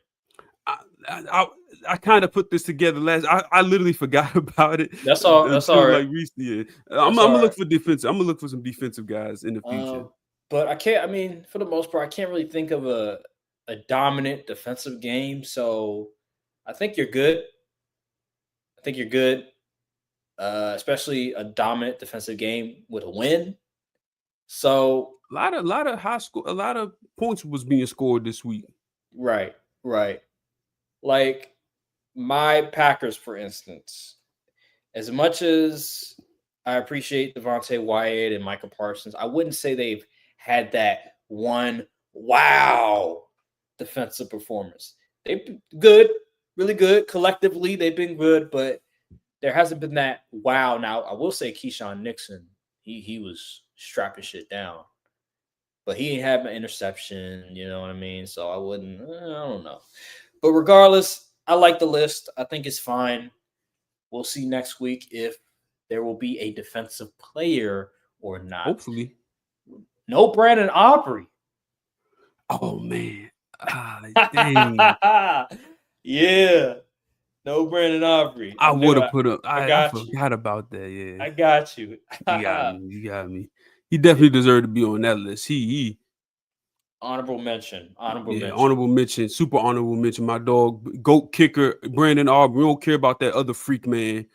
I kind of put this together last. I literally forgot about it That's all. That's all until right. like recently. I'm all gonna look right. for defense. I'm gonna look for some defensive guys in the future. But I can't. I mean, for the most part, I can't really think of a dominant defensive game. So I think you're good. I think you're good. Especially a dominant defensive game with a win. So A lot of high school, a lot of points was being scored this week. right, right. Like my Packers, for instance, as much as I appreciate Devontae Wyatt and Michael Parsons, I wouldn't say they've had that one wow defensive performance. They've been good, really good. Collectively, they've been good, but there hasn't been that wow. Now, I will say Keyshawn Nixon, he was strapping shit down. But he ain't had an interception, you know what I mean? So I wouldn't, I don't know. But regardless, I like the list. I think it's fine. We'll see next week if there will be a defensive player or not. Hopefully. No Brandon Aubrey. Oh man. Dang. Yeah. No Brandon Aubrey. I would have put up. I I got you. forgot about that. Yeah. I got you. You got me. You got me. He definitely deserved to be on that list. He honorable mention. honorable mention. Super honorable mention. My dog, GOAT kicker, Brandon Aubrey. We don't care about that other freak man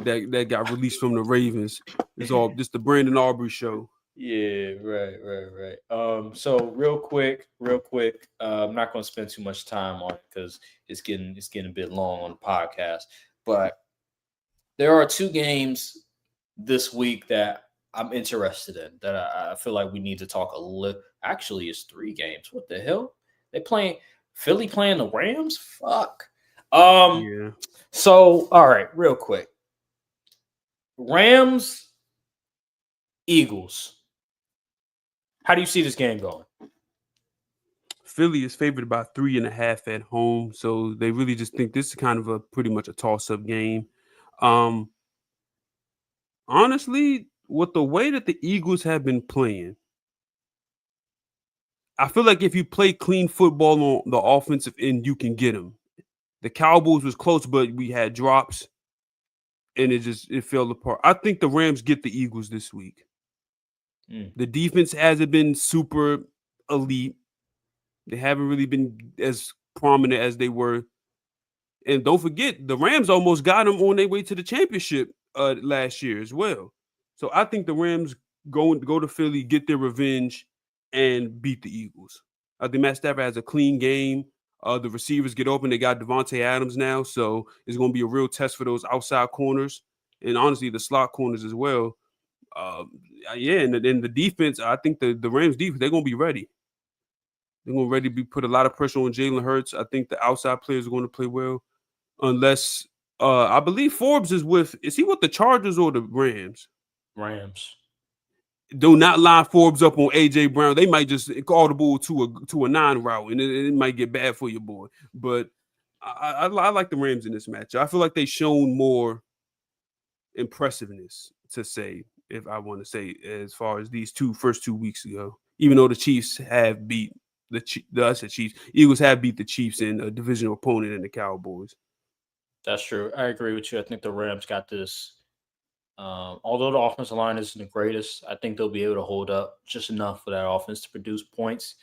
that got released from the Ravens. It's all just the Brandon Aubrey show. Yeah, right. So real quick, I'm not going to spend too much time on it because it's getting a bit long on the podcast. But there are 2 games this week that I'm interested in that I feel like we need to talk a little. Actually, it's 3 games. What the hell? Philly playing the Rams? Fuck. Yeah. So all right, real quick. Rams, Eagles. How do you see this game going? Philly is favored by 3.5 at home, so they really just think this is kind of a pretty much a toss-up game. Honestly, with the way that the Eagles have been playing, I feel like if you play clean football on the offensive end, you can get them. The Cowboys was close, but we had drops, and it fell apart. I think the Rams get the Eagles this week. The defense hasn't been super elite. They haven't really been as prominent as they were. And don't forget, the Rams almost got them on their way to the championship last year as well. So I think the Rams go to Philly, get their revenge, and beat the Eagles. I think Matt Stafford has a clean game. The receivers get open. They got Devontae Adams now, so it's going to be a real test for those outside corners and honestly the slot corners as well. Uh, yeah, and then the defense, I think the Rams defense, they're going to be ready. They're going to ready to be put a lot of pressure on Jalen Hurts. I think the outside players are going to play well, unless I believe Forbes is he with the Chargers or the Rams? Rams. Do not line Forbes up on AJ Brown. They might just call the ball to a 9 route, and it might get bad for your boy. But I like the Rams in this match. I feel like they've shown more impressiveness, to say, if I want to say, as far as these first 2 weeks ago. Even though the Chiefs have beat the Chiefs, Eagles have beat the Chiefs in a divisional opponent in the Cowboys. That's true. I agree with you. I think the Rams got this. Although the offensive line isn't the greatest, I think they'll be able to hold up just enough for that offense to produce points.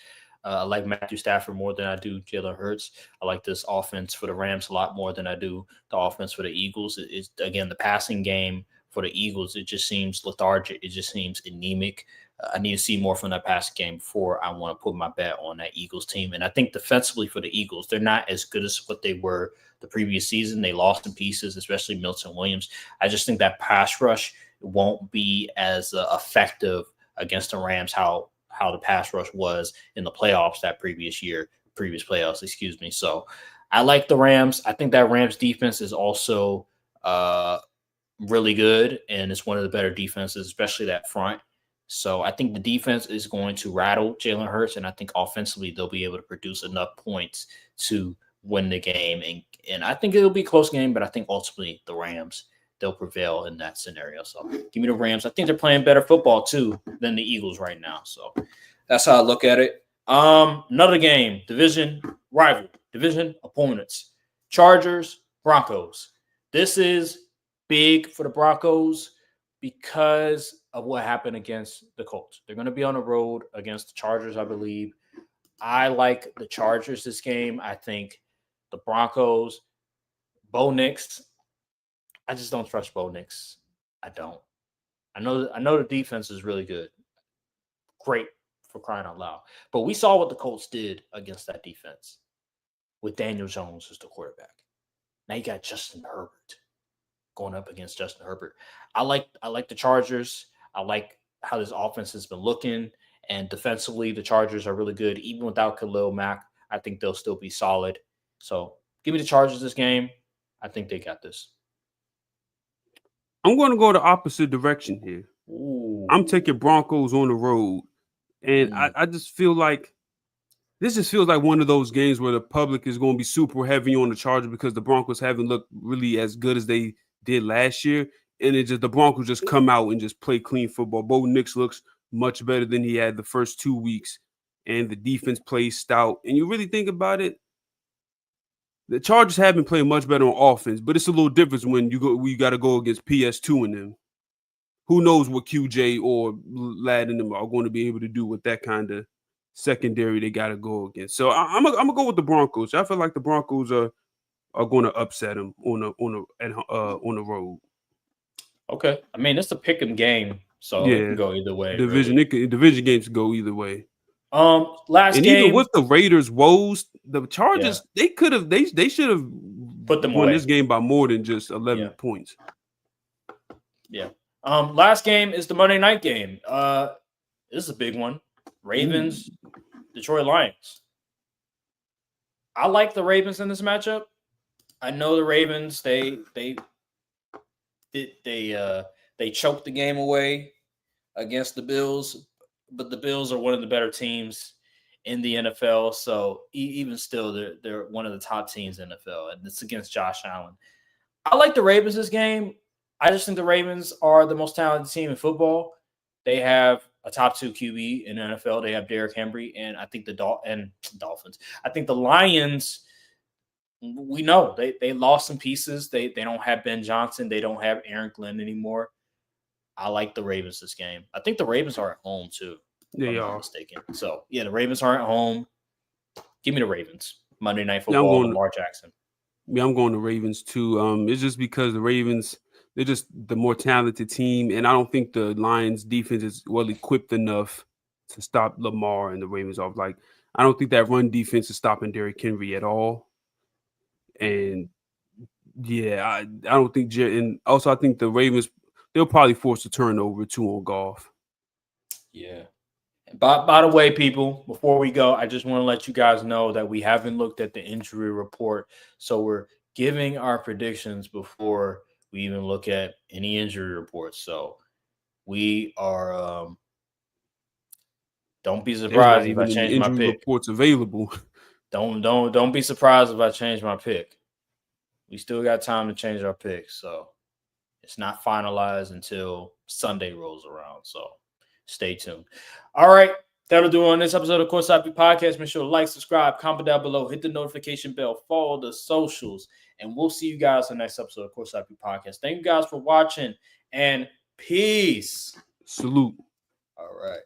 I like Matthew Stafford more than I do Jalen Hurts. I like this offense for the Rams a lot more than I do the offense for the Eagles. It's again, the passing game for the Eagles, it just seems lethargic. It just seems anemic. I need to see more from that passing game before I want to put my bet on that Eagles team. And I think defensively for the Eagles, they're not as good as what they were the previous season. They lost in pieces, especially Milton Williams. I just think that pass rush won't be as effective against the Rams how the pass rush was in the playoffs that previous playoffs, excuse me. So I like the Rams. I think that Rams defense is also really good, and it's one of the better defenses, especially that front. So I think the defense is going to rattle Jalen Hurts, and I think offensively they'll be able to produce enough points to win the game. And I think it'll be a close game, but I think ultimately the Rams, they'll prevail in that scenario. So give me the Rams. I think they're playing better football too than the Eagles right now. So that's how I look at it. Another game, division rival, division opponents, Chargers, Broncos. This is big for the Broncos because of what happened against the Colts. They're going to be on the road against the Chargers, I believe. I like the Chargers this game. I think the Broncos, Bo Nix, I just don't trust Bo Nix. I don't. I know the defense is really good. Great, for crying out loud. But we saw what the Colts did against that defense with Daniel Jones as the quarterback. Now you got Justin Herbert going up against Justin Herbert. I like the Chargers. I like how this offense has been looking. And defensively, the Chargers are really good. Even without Khalil Mack, I think they'll still be solid. So give me the Chargers this game. I think they got this. I'm going to go the opposite direction here. Ooh. I'm taking Broncos on the road. And I just feel like this just feels like one of those games where the public is going to be super heavy on the Chargers because the Broncos haven't looked really as good as they did last year. And the Broncos just come out and just play clean football. Bo Nix looks much better than he had the first 2 weeks. And the defense plays stout. And you really think about it, the Chargers have been playing much better on offense, but it's a little different when we got to go against PS2 and them. Who knows what QJ or Ladd and them are going to be able to do with that kind of secondary they got to go against. So I'm gonna go with the Broncos. I feel like the Broncos are going to upset them on the road. Okay, I mean it's a pick 'em game, so it can go either way. Division games go either way. Last and game, even with the Raiders' woes, the Chargers they should have put them won away. this game by more than just 11 points. Yeah. Last game is the Monday night game. This is a big one. Ravens, Detroit Lions. I like the Ravens in this matchup. I know the Ravens, they choked the game away against the Bills, but the Bills are one of the better teams in the NFL. So even still, they're one of the top teams in the NFL, and it's against Josh Allen. I like the Ravens this game. I just think the Ravens are the most talented team in football. They have a top 2 QB in the NFL. They have Derrick Henry, and I think the Dolphins. I think the Lions, we know they lost some pieces. They don't have Ben Johnson. They don't have Aaron Glenn anymore. I like the Ravens this game. I think the Ravens are at home too. If I'm not mistaken. So yeah, the Ravens are at home. Give me the Ravens. Monday Night Football. Lamar Jackson. Yeah, I'm going to Ravens too. It's just because the Ravens, they're just the more talented team, and I don't think the Lions defense is well equipped enough to stop Lamar and the Ravens off. Like I don't think that run defense is stopping Derrick Henry at all. And yeah, I don't think and also I think the Ravens, they'll probably force a turnover too on Goff. Yeah. By the way, people, before we go, I just want to let you guys know that we haven't looked at the injury report. So we're giving our predictions before we even look at any injury reports. So we are don't be There's not surprised if I even any change my injury pick. reports available. Don't be surprised if I change my pick. We still got time to change our pick. So it's not finalized until Sunday rolls around. So stay tuned. All right. That'll do it on this episode of Courtside Podcast. Make sure to like, subscribe, comment down below, hit the notification bell, follow the socials, and we'll see you guys in the next episode of Courtside Podcast. Thank you guys for watching, and peace. Salute. All right.